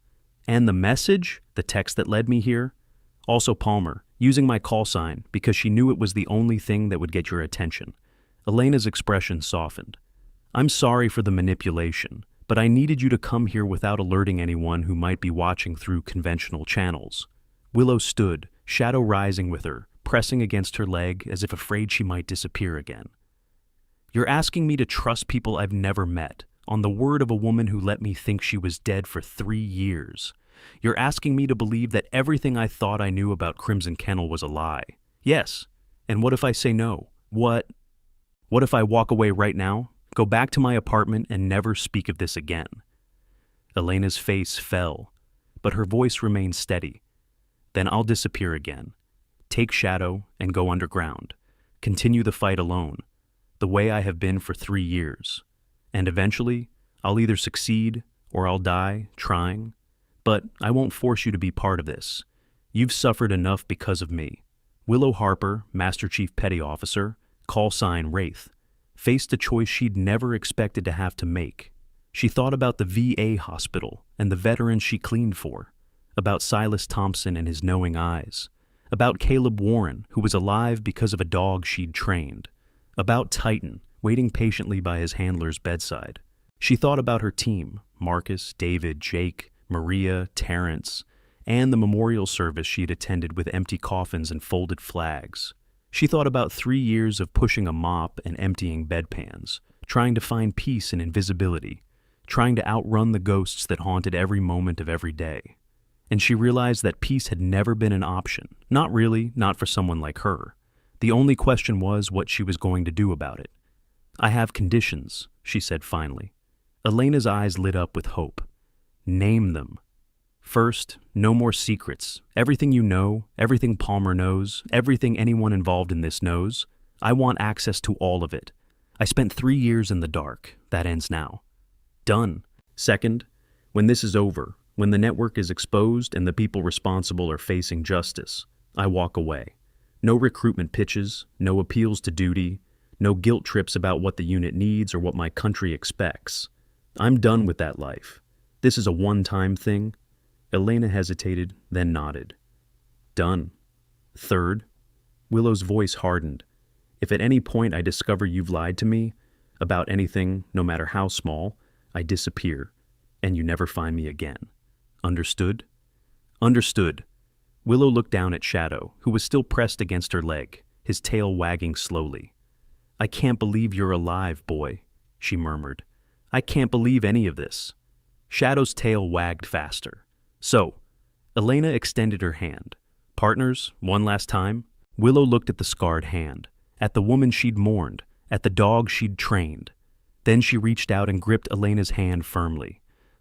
[SPEAKER 1] And the message, the text that led me here, also Palmer, using my call sign because she knew it was the only thing that would get your attention. Elena's expression softened. I'm sorry for the manipulation, but I needed you to come here without alerting anyone who might be watching through conventional channels. Willow stood, shadow rising with her, pressing against her leg as if afraid she might disappear again. You're asking me to trust people I've never met, on the word of a woman who let me think she was dead for 3 years. You're asking me to believe that everything I thought I knew about Crimson Kennel was a lie. Yes. And what if I say no? What if I walk away right now, go back to my apartment, and never speak of this again? Elena's face fell, but her voice remained steady. Then I'll disappear again, take shadow, and go underground. continue the fight alone, the way I have been for 3 years. And eventually, I'll either succeed or I'll die trying. But I won't force you to be part of this. You've suffered enough because of me. Willow Harper, Master Chief Petty Officer, call sign Wraith, faced a choice she'd never expected to have to make. She thought about the VA hospital and the veterans she cleaned for, about Silas Thompson and his knowing eyes, about Caleb Warren, who was alive because of a dog she'd trained, about Titan, waiting patiently by his handler's bedside. She thought about her team, Marcus, David, Jake, Maria, Terrence, and the memorial service she had attended with empty coffins and folded flags. She thought about 3 years of pushing a mop and emptying bedpans, trying to find peace in invisibility, trying to outrun the ghosts that haunted every moment of every day. And she realized that peace had never been an option. Not really, not for someone like her. The only question was what she was going to do about it. I have conditions, she said finally. Elena's eyes lit up with hope. Name them. First, no more secrets. Everything you know, everything Palmer knows, everything anyone involved in this knows, I want access to all of it. I spent 3 years in the dark. That ends now. Done. Second, when this is over, when the network is exposed and the people responsible are facing justice, I walk away. No recruitment pitches, no appeals to duty, no guilt trips about what the unit needs or what my country expects. I'm done with that life. This is a one-time thing. Elena hesitated, then nodded. Done. Third, Willow's voice hardened. If at any point I discover you've lied to me, about anything, no matter how small, I disappear, and you never find me again. Understood? Understood. Willow looked down at Shadow, who was still pressed against her leg, his tail wagging slowly. I can't believe you're alive, boy, she murmured. I can't believe any of this. Shadow's tail wagged faster. So, Elena extended her hand. Partners, one last time? Willow looked at the scarred hand, at the woman she'd mourned, at the dog she'd trained. Then she reached out and gripped Elena's hand firmly.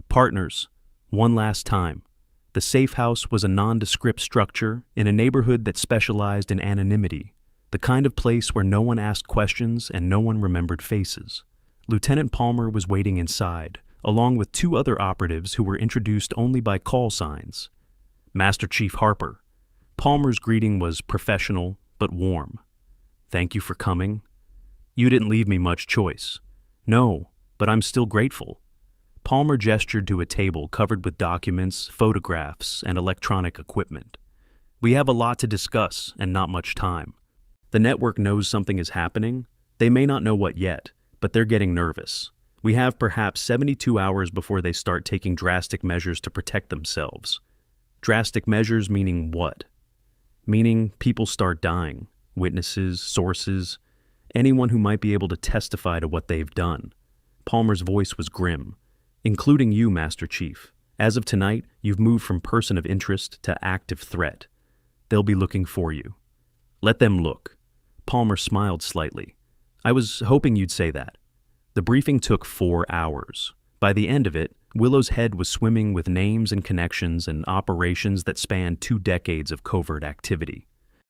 [SPEAKER 1] Partners, one last time. The safe house was a nondescript structure in a neighborhood that specialized in anonymity, the kind of place where no one asked questions and no one remembered faces. Lieutenant Palmer was waiting inside, along with 2 other operatives who were introduced only by call signs. Master Chief Harper. Palmer's greeting was professional but warm. Thank you for coming. You didn't leave me much choice. No, but I'm still grateful. Palmer gestured to a table covered with documents, photographs, and electronic equipment. We have a lot to discuss and not much time. The network knows something is happening. They may not know what yet, but they're getting nervous. We have perhaps 72 hours before they start taking drastic measures to protect themselves. Drastic measures meaning what? Meaning people start dying. Witnesses, sources, anyone who might be able to testify to what they've done. Palmer's voice was grim. Including you, Master Chief. As of tonight, you've moved from person of interest to active threat. They'll be looking for you. Let them look. Palmer smiled slightly. I was hoping you'd say that. The briefing took 4 hours. By the end of it, Willow's head was swimming with names and connections and operations that spanned 2 decades of covert activity.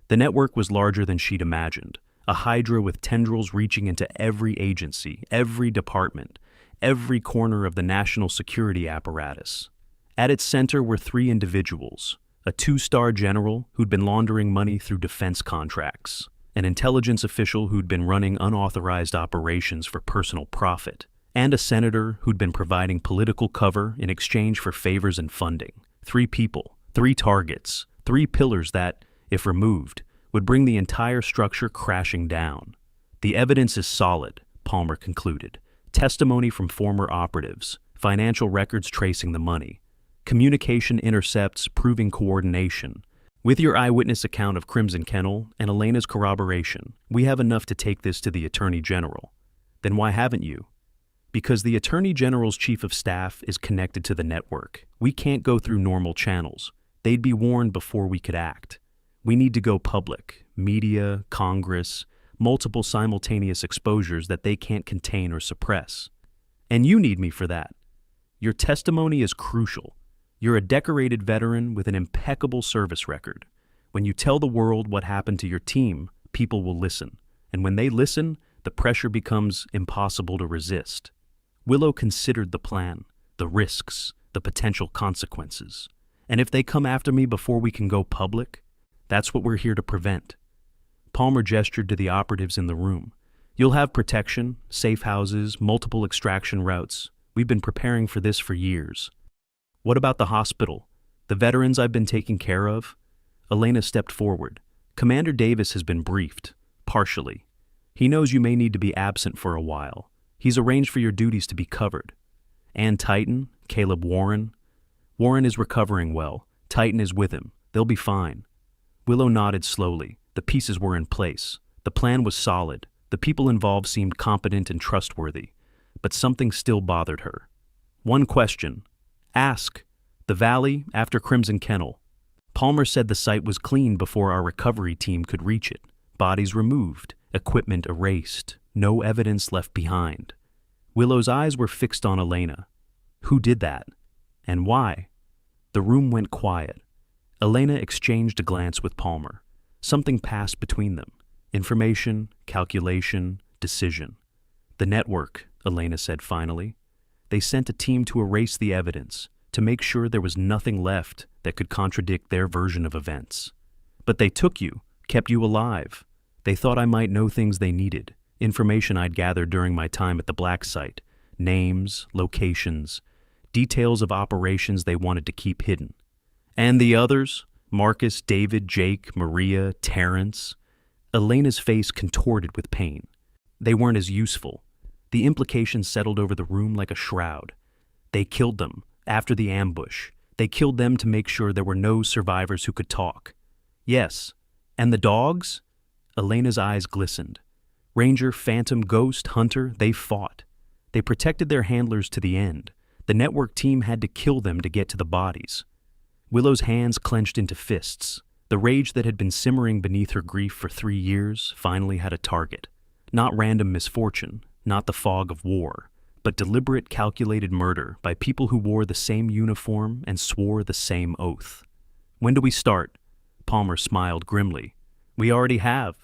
[SPEAKER 1] The network was larger than she'd imagined, a hydra with tendrils reaching into every agency, every department, every corner of the national security apparatus. At its center were 3 individuals, a 2-star general who'd been laundering money through defense contracts, an intelligence official who'd been running unauthorized operations for personal profit, and a senator who'd been providing political cover in exchange for favors and funding. 3 people, 3 targets, 3 pillars that, if removed, would bring the entire structure crashing down. The evidence is solid, Palmer concluded. Testimony from former operatives, financial records tracing the money, communication intercepts proving coordination. With your eyewitness account of Crimson Kennel and Elena's corroboration, we have enough to take this to the Attorney General. Then why haven't you? Because the Attorney General's Chief of Staff is connected to the network. We can't go through normal channels. They'd be warned before we could act. We need to go public, media, Congress, multiple simultaneous exposures that they can't contain or suppress. And you need me for that. Your testimony is crucial. You're a decorated veteran with an impeccable service record. When you tell the world what happened to your team, people will listen. And when they listen, the pressure becomes impossible to resist. Willow considered the plan, the risks, the potential consequences. And if they come after me before we can go public, that's what we're here to prevent. Palmer gestured to the operatives in the room. You'll have protection, safe houses, multiple extraction routes. We've been preparing for this for years. What about the hospital? The veterans I've been taking care of? Elena stepped forward. Commander Davis has been briefed, partially. He knows you may need to be absent for a while. He's arranged for your duties to be covered. And Titan, Caleb Warren. Warren is recovering well. Titan is with him. They'll be fine. Willow nodded slowly. The pieces were in place. The plan was solid. The people involved seemed competent and trustworthy. But something still bothered her. One question. Ask. The valley after Crimson Kennel. Palmer said the site was cleaned before our recovery team could reach it. Bodies removed, equipment erased, no evidence left behind. Willow's eyes were fixed on Elena. Who did that? And why? The room went quiet. Elena exchanged a glance with Palmer. Something passed between them. Information, calculation, decision. The network, Elena said finally. They sent a team to erase the evidence, to make sure there was nothing left that could contradict their version of events. But they took you, kept you alive. They thought I might know things they needed, information I'd gathered during my time at the Black Site, names, locations, details of operations they wanted to keep hidden. And the others? Marcus, David, Jake, Maria, Terrence. Elena's face contorted with pain. They weren't as useful. The implications settled over the room like a shroud. They killed them after the ambush. They killed them to make sure there were no survivors who could talk. Yes. And the dogs? Elena's eyes glistened. Ranger, Phantom, Ghost, Hunter, they fought. They protected their handlers to the end. The network team had to kill them to get to the bodies. Willow's hands clenched into fists. The rage that had been simmering beneath her grief for 3 years finally had a target. Not random misfortune, not the fog of war, but deliberate, calculated murder by people who wore the same uniform and swore the same oath. When do we start? Palmer smiled grimly. We already have.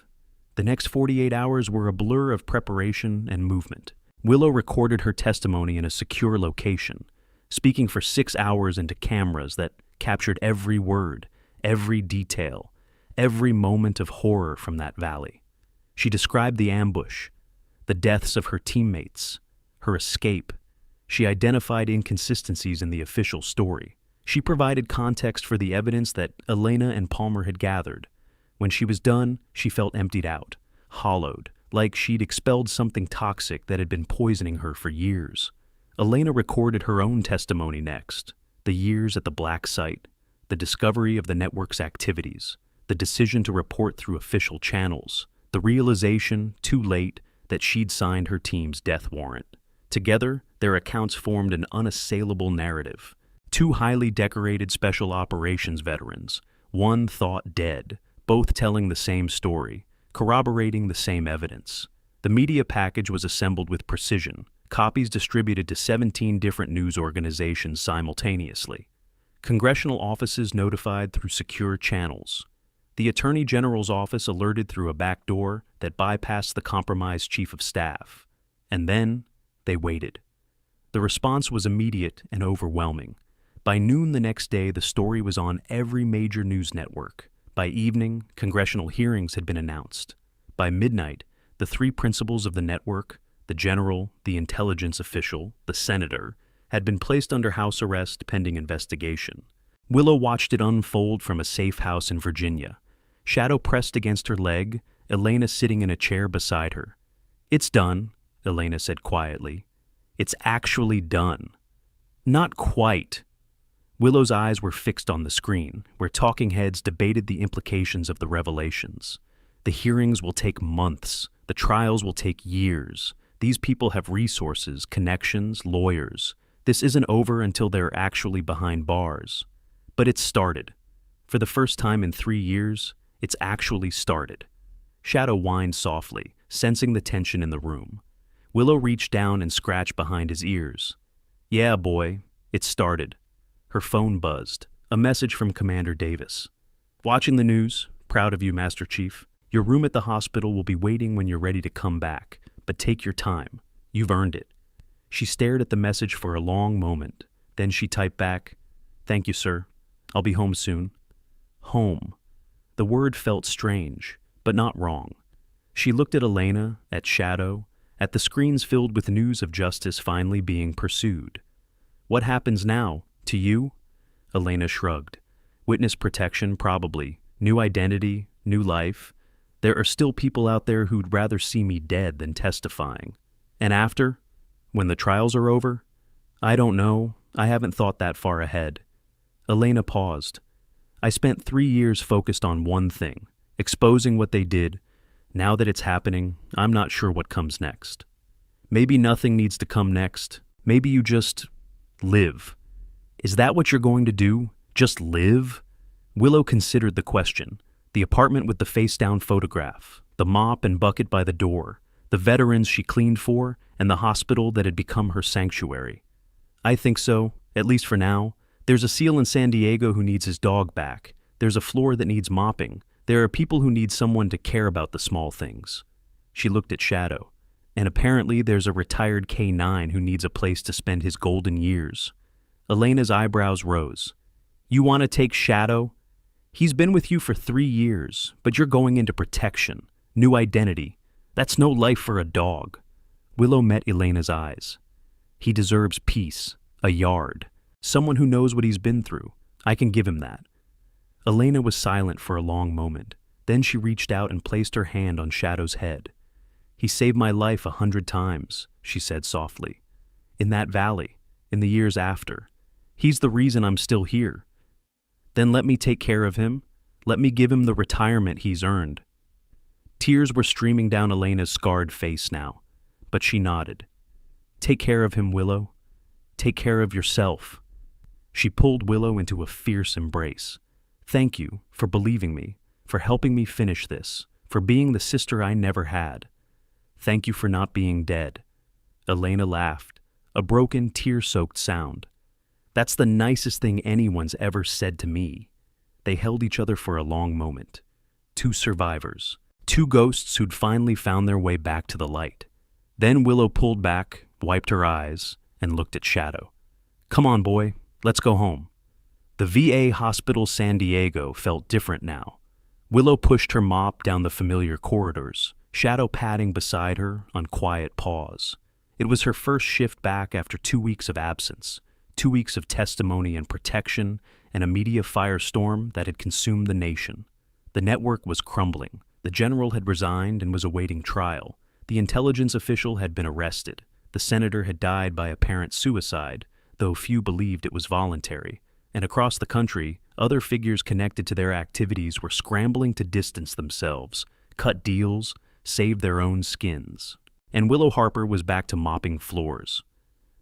[SPEAKER 1] The next 48 hours were a blur of preparation and movement. Willow recorded her testimony in a secure location, speaking for 6 hours into cameras that captured every word, every detail, every moment of horror from that valley. She described the ambush, the deaths of her teammates, her escape. She identified inconsistencies in the official story. She provided context for the evidence that Elena and Palmer had gathered. When she was done, she felt emptied out, hollowed, like she'd expelled something toxic that had been poisoning her for years. Elena recorded her own testimony next. The years at the Black Site, the discovery of the network's activities, the decision to report through official channels, the realization, too late, that she'd signed her team's death warrant. Together, their accounts formed an unassailable narrative. 2 highly decorated special operations veterans, one thought dead, both telling the same story, corroborating the same evidence. The media package was assembled with precision, copies distributed to 17 different news organizations simultaneously. Congressional offices notified through secure channels. The Attorney General's office alerted through a back door that bypassed the compromised chief of staff. And then they waited. The response was immediate and overwhelming. By noon the next day, the story was on every major news network. By evening, congressional hearings had been announced. By midnight, the 3 principals of the network, the general, the intelligence official, the senator, had been placed under house arrest pending investigation. Willow watched it unfold from a safe house in Virginia. Shadow pressed against her leg, Elena sitting in a chair beside her. It's done, Elena said quietly. It's actually done. Not quite. Willow's eyes were fixed on the screen, where talking heads debated the implications of the revelations. The hearings will take months. The trials will take years. These people have resources, connections, lawyers. This isn't over until they're actually behind bars. But it's started. For the first time in 3 years, it's actually started. Shadow whined softly, sensing the tension in the room. Willow reached down and scratched behind his ears. Yeah, boy, it started. Her phone buzzed. A message from Commander Davis. Watching the news. Proud of you, Master Chief. Your room at the hospital will be waiting when you're ready to come back, but take your time. You've earned it." She stared at the message for a long moment. Then she typed back, "Thank you, sir. I'll be home soon." Home. The word felt strange, but not wrong. She looked at Elena, at Shadow, at the screens filled with news of justice finally being pursued. "What happens now? To you?" Elena shrugged. "Witness protection, probably. New identity, new life. There are still people out there who'd rather see me dead than testifying. And after? When the trials are over? I don't know. I haven't thought that far ahead." Elena paused. "I spent 3 years focused on one thing, exposing what they did. Now that it's happening, I'm not sure what comes next. Maybe nothing needs to come next. Maybe you just live." "Is that what you're going to do? Just live?" Willow considered the question. The apartment with the face-down photograph, the mop and bucket by the door, the veterans she cleaned for, and the hospital that had become her sanctuary. "I think so, at least for now. There's a SEAL in San Diego who needs his dog back. There's a floor that needs mopping. There are people who need someone to care about the small things." She looked at Shadow. "And apparently there's a retired K-9 who needs a place to spend his golden years." Elena's eyebrows rose. "You want to take Shadow? He's been with you for 3 years, but you're going into protection, new identity. That's no life for a dog." Willow met Elena's eyes. "He deserves peace, a yard, someone who knows what he's been through. I can give him that." Elena was silent for a long moment. Then she reached out and placed her hand on Shadow's head. "He saved my life 100 times, she said softly. "In that valley, in the years after. He's the reason I'm still here. Then let me take care of him. Let me give him the retirement he's earned." Tears were streaming down Elena's scarred face now, but she nodded. "Take care of him, Willow. Take care of yourself." She pulled Willow into a fierce embrace. "Thank you for believing me, for helping me finish this, for being the sister I never had. Thank you for not being dead." Elena laughed, a broken, tear-soaked sound. "That's the nicest thing anyone's ever said to me." They held each other for a long moment. Two survivors, two ghosts who'd finally found their way back to the light. Then Willow pulled back, wiped her eyes, and looked at Shadow. "Come on, boy, let's go home." The VA Hospital San Diego felt different now. Willow pushed her mop down the familiar corridors, Shadow padding beside her on quiet pause. It was her first shift back after 2 weeks of absence, 2 weeks of testimony and protection, and a media firestorm that had consumed the nation. The network was crumbling. The general had resigned and was awaiting trial. The intelligence official had been arrested. The senator had died by apparent suicide, though few believed it was voluntary. And across the country, other figures connected to their activities were scrambling to distance themselves, cut deals, save their own skins. And Willow Harper was back to mopping floors.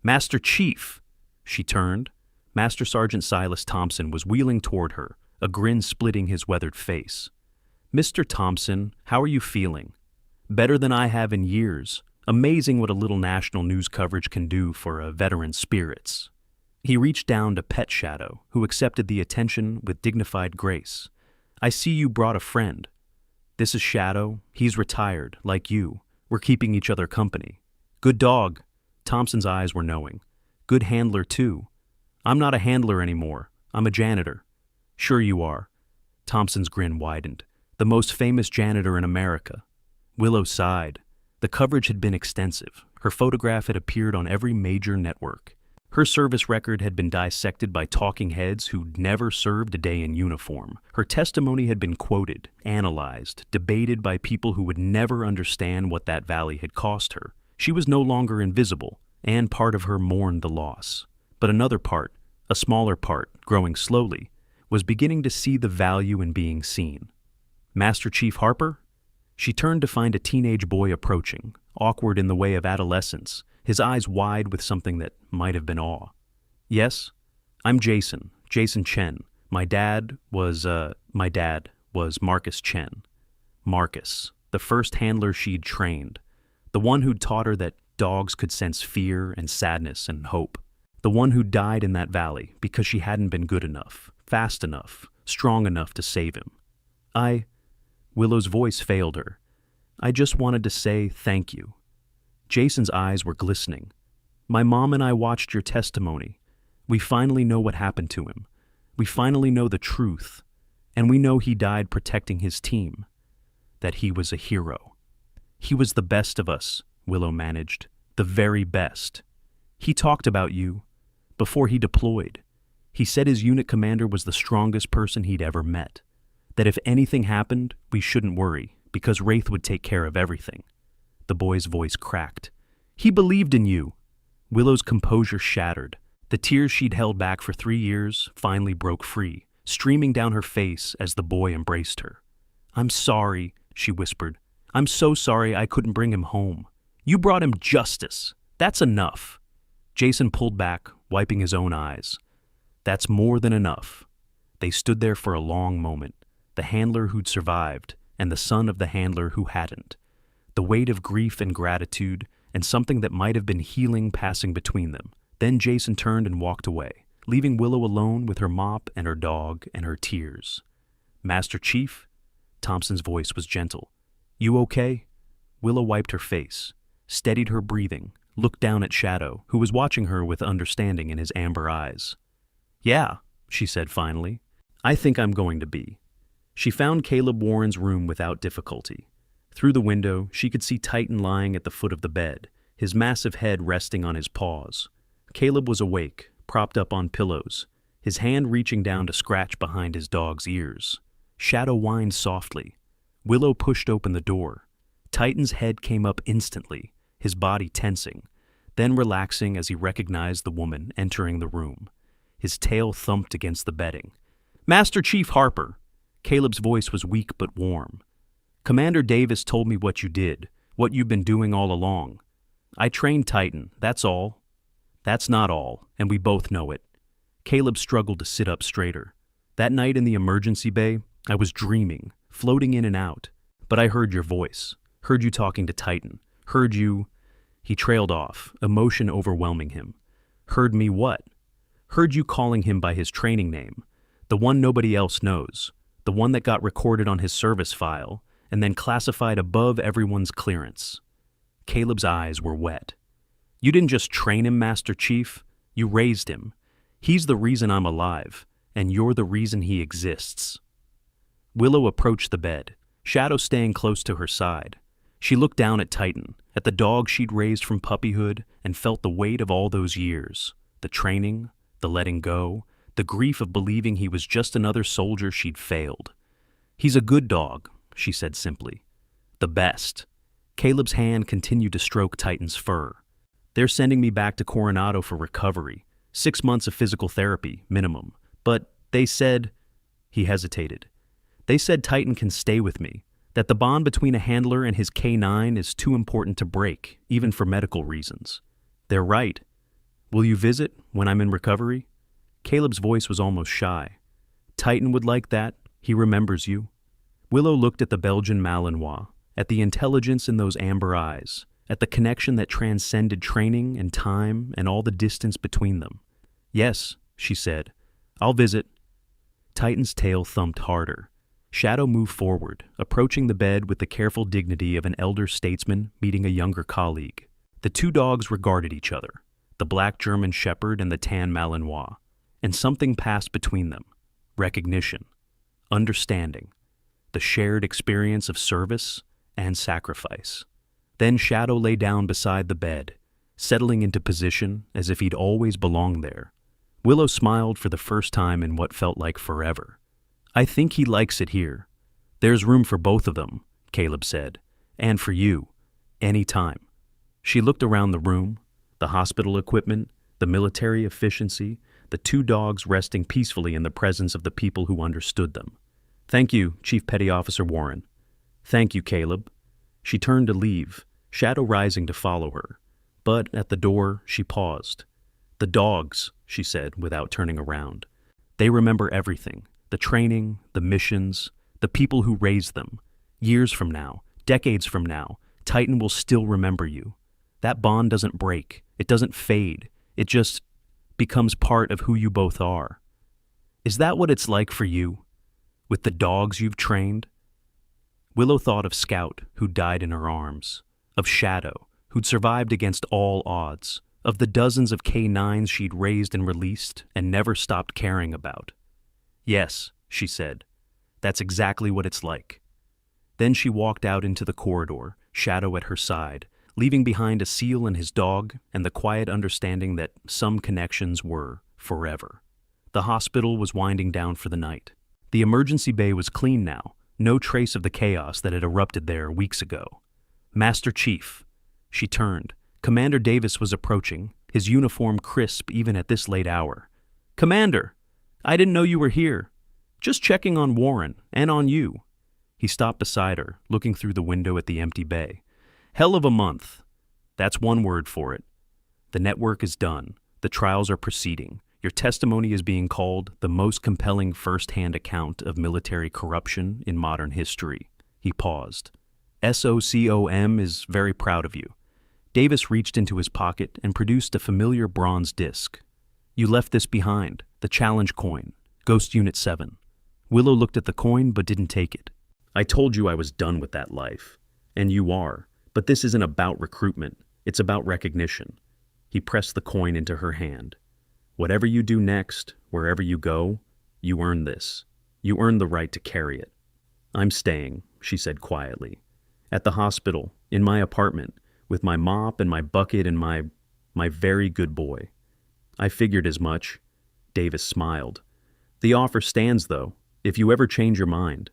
[SPEAKER 1] "Master Chief!" She turned. Master Sergeant Silas Thompson was wheeling toward her, a grin splitting his weathered face. "Mr. Thompson, how are you feeling?" "Better than I have in years. Amazing what a little national news coverage can do for a veteran's spirits." He reached down to pet Shadow, who accepted the attention with dignified grace. "I see you brought a friend. This is Shadow. He's retired, like you. We're keeping each other company. Good dog." Thompson's eyes were knowing. "Good handler, too." "I'm not a handler anymore. I'm a janitor." "Sure you are." Thompson's grin widened. "The most famous janitor in America." Willow sighed. The coverage had been extensive. Her photograph had appeared on every major network. Her service record had been dissected by talking heads who'd never served a day in uniform. Her testimony had been quoted, analyzed, debated by people who would never understand what that valley had cost her. She was no longer invisible, and part of her mourned the loss. But another part, a smaller part, growing slowly, was beginning to see the value in being seen. "Master Chief Harper?" She turned to find a teenage boy approaching, awkward in the way of adolescence, his eyes wide with something that might have been awe. "Yes? I'm Jason Chen. My dad was Marcus Chen." Marcus, the first handler she'd trained, the one who'd taught her that dogs could sense fear and sadness and hope, the one who died in that valley because she hadn't been good enough, fast enough, strong enough to save him. Willow's voice failed her. I just wanted to say thank you. Jason's eyes were glistening. My mom and I watched your testimony. We finally know what happened to him. We finally know the truth. And we know he died protecting his team. That he was a hero. He was the best of us, Willow managed. The very best. He talked about you. Before he deployed. He said his unit commander was the strongest person he'd ever met. That if anything happened, we shouldn't worry, because Wraith would take care of everything. The boy's voice cracked. He believed in you. Willow's composure shattered. The tears she'd held back for 3 years finally broke free, streaming down her face as the boy embraced her. I'm sorry, she whispered. I'm so sorry I couldn't bring him home. You brought him justice. That's enough. Jason pulled back, wiping his own eyes. That's more than enough. They stood there for a long moment, the handler who'd survived and the son of the handler who hadn't. The weight of grief and gratitude and something that might have been healing passing between them. Then Jason turned and walked away, leaving Willow alone with her mop and her dog and her tears. Master Chief? Thompson's voice was gentle. You okay? Willow wiped her face, steadied her breathing, looked down at Shadow, who was watching her with understanding in his amber eyes. Yeah, she said finally. I think I'm going to be. She found Caleb Warren's room without difficulty. Through the window, she could see Titan lying at the foot of the bed, his massive head resting on his paws. Caleb was awake, propped up on pillows, his hand reaching down to scratch behind his dog's ears. Shadow whined softly. Willow pushed open the door. Titan's head came up instantly, his body tensing, then relaxing as he recognized the woman entering the room. His tail thumped against the bedding. Master Chief Harper. Caleb's voice was weak but warm. Commander Davis told me what you did, what you've been doing all along. I trained Titan, that's all. That's not all, and we both know it. Caleb struggled to sit up straighter. That night in the emergency bay, I was dreaming, floating in and out. But I heard your voice, heard you talking to Titan, heard you... He trailed off, emotion overwhelming him. Heard me what? Heard you calling him by his training name, the one nobody else knows, the one that got recorded on his service file, and then classified above everyone's clearance. Caleb's eyes were wet. You didn't just train him, Master Chief. You raised him. He's the reason I'm alive, and you're the reason he exists. Willow approached the bed, Shadow staying close to her side. She looked down at Titan, at the dog she'd raised from puppyhood, and felt the weight of all those years, the training, the letting go, the grief of believing he was just another soldier she'd failed. He's a good dog, she said simply. The best. Caleb's hand continued to stroke Titan's fur. They're sending me back to Coronado for recovery. 6 months of physical therapy, minimum. But they said... He hesitated. They said Titan can stay with me, that the bond between a handler and his K9 is too important to break, even for medical reasons. They're right. Will you visit when I'm in recovery? Caleb's voice was almost shy. Titan would like that. He remembers you. Willow looked at the Belgian Malinois, at the intelligence in those amber eyes, at the connection that transcended training and time and all the distance between them. Yes, she said. I'll visit. Titan's tail thumped harder. Shadow moved forward, approaching the bed with the careful dignity of an elder statesman meeting a younger colleague. The two dogs regarded each other, the black German shepherd and the tan Malinois, and something passed between them. Recognition, understanding, the shared experience of service and sacrifice. Then Shadow lay down beside the bed, settling into position as if he'd always belonged there. Willow smiled for the first time in what felt like forever. I think he likes it here. There's room for both of them, Caleb said, and for you, any time. She looked around the room, the hospital equipment, the military efficiency, the two dogs resting peacefully in the presence of the people who understood them. Thank you, Chief Petty Officer Warren. Thank you, Caleb. She turned to leave, Shadow rising to follow her. But at the door, she paused. The dogs, she said without turning around. They remember everything. The training, the missions, the people who raised them. Years from now, decades from now, Titan will still remember you. That bond doesn't break. It doesn't fade. It just becomes part of who you both are. Is that what it's like for you? With the dogs you've trained? Willow thought of Scout, who died in her arms, of Shadow, who'd survived against all odds, of the dozens of K9s she'd raised and released and never stopped caring about. "Yes," she said, "that's exactly what it's like." Then she walked out into the corridor, Shadow at her side, leaving behind a seal and his dog and the quiet understanding that some connections were forever. The hospital was winding down for the night. The emergency bay was clean now, no trace of the chaos that had erupted there weeks ago. "Master Chief." She turned. Commander Davis was approaching, his uniform crisp even at this late hour. "Commander, I didn't know you were here. Just checking on Warren and on you." He stopped beside her, looking through the window at the empty bay. "Hell of a month. That's one word for it. The network is done. The trials are proceeding. Your testimony is being called the most compelling first-hand account of military corruption in modern history." He paused. "SOCOM is very proud of you." Davis reached into his pocket and produced a familiar bronze disc. "You left this behind, the challenge coin, Ghost Unit 7. Willow looked at the coin but didn't take it. "I told you I was done with that life. And you are. But this isn't about recruitment. It's about recognition." He pressed the coin into her hand. "Whatever you do next, wherever you go, you earn this. You earn the right to carry it." "I'm staying," she said quietly. "At the hospital, in my apartment, with my mop and my bucket and my very good boy." "I figured as much." Davis smiled. "The offer stands, though, if you ever change your mind."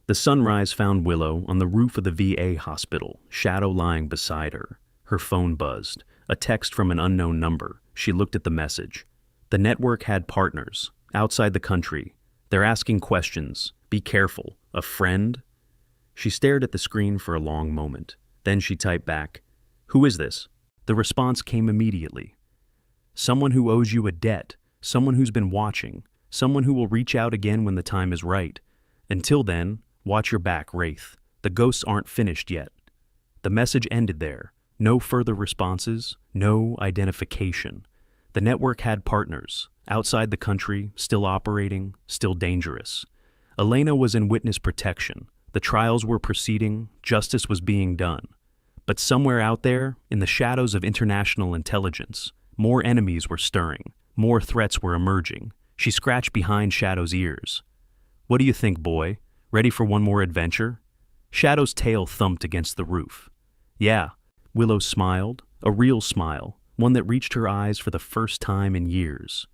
[SPEAKER 1] The sunrise found Willow on the roof of the VA hospital, Shadow lying beside her. Her phone buzzed. A text from an unknown number. She looked at the message. The network had partners, outside the country. They're asking questions. Be careful. A friend? She stared at the screen for a long moment. Then she typed back, "Who is this?" The response came immediately. "Someone who owes you a debt. Someone who's been watching. Someone who will reach out again when the time is right. Until then, watch your back, Wraith. The ghosts aren't finished yet." The message ended there. No further responses, no identification. The network had partners, outside the country, still operating, still dangerous. Elena was in witness protection. The trials were proceeding, justice was being done. But somewhere out there, in the shadows of international intelligence, more enemies were stirring, more threats were emerging. She scratched behind Shadow's ears. "What do you think, boy? Ready for one more adventure?" Shadow's tail thumped against the roof. "Yeah." Willow smiled, a real smile, one that reached her eyes for the first time in years.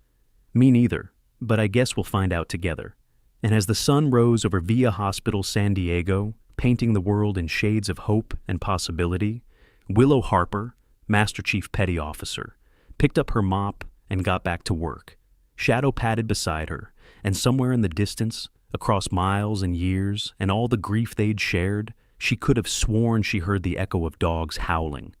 [SPEAKER 1] "Me neither, but I guess we'll find out together." And as the sun rose over Via Hospital San Diego, painting the world in shades of hope and possibility, Willow Harper, Master Chief Petty Officer, picked up her mop and got back to work. Shadow padded beside her, and somewhere in the distance, across miles and years and all the grief they'd shared, she could have sworn she heard the echo of dogs howling,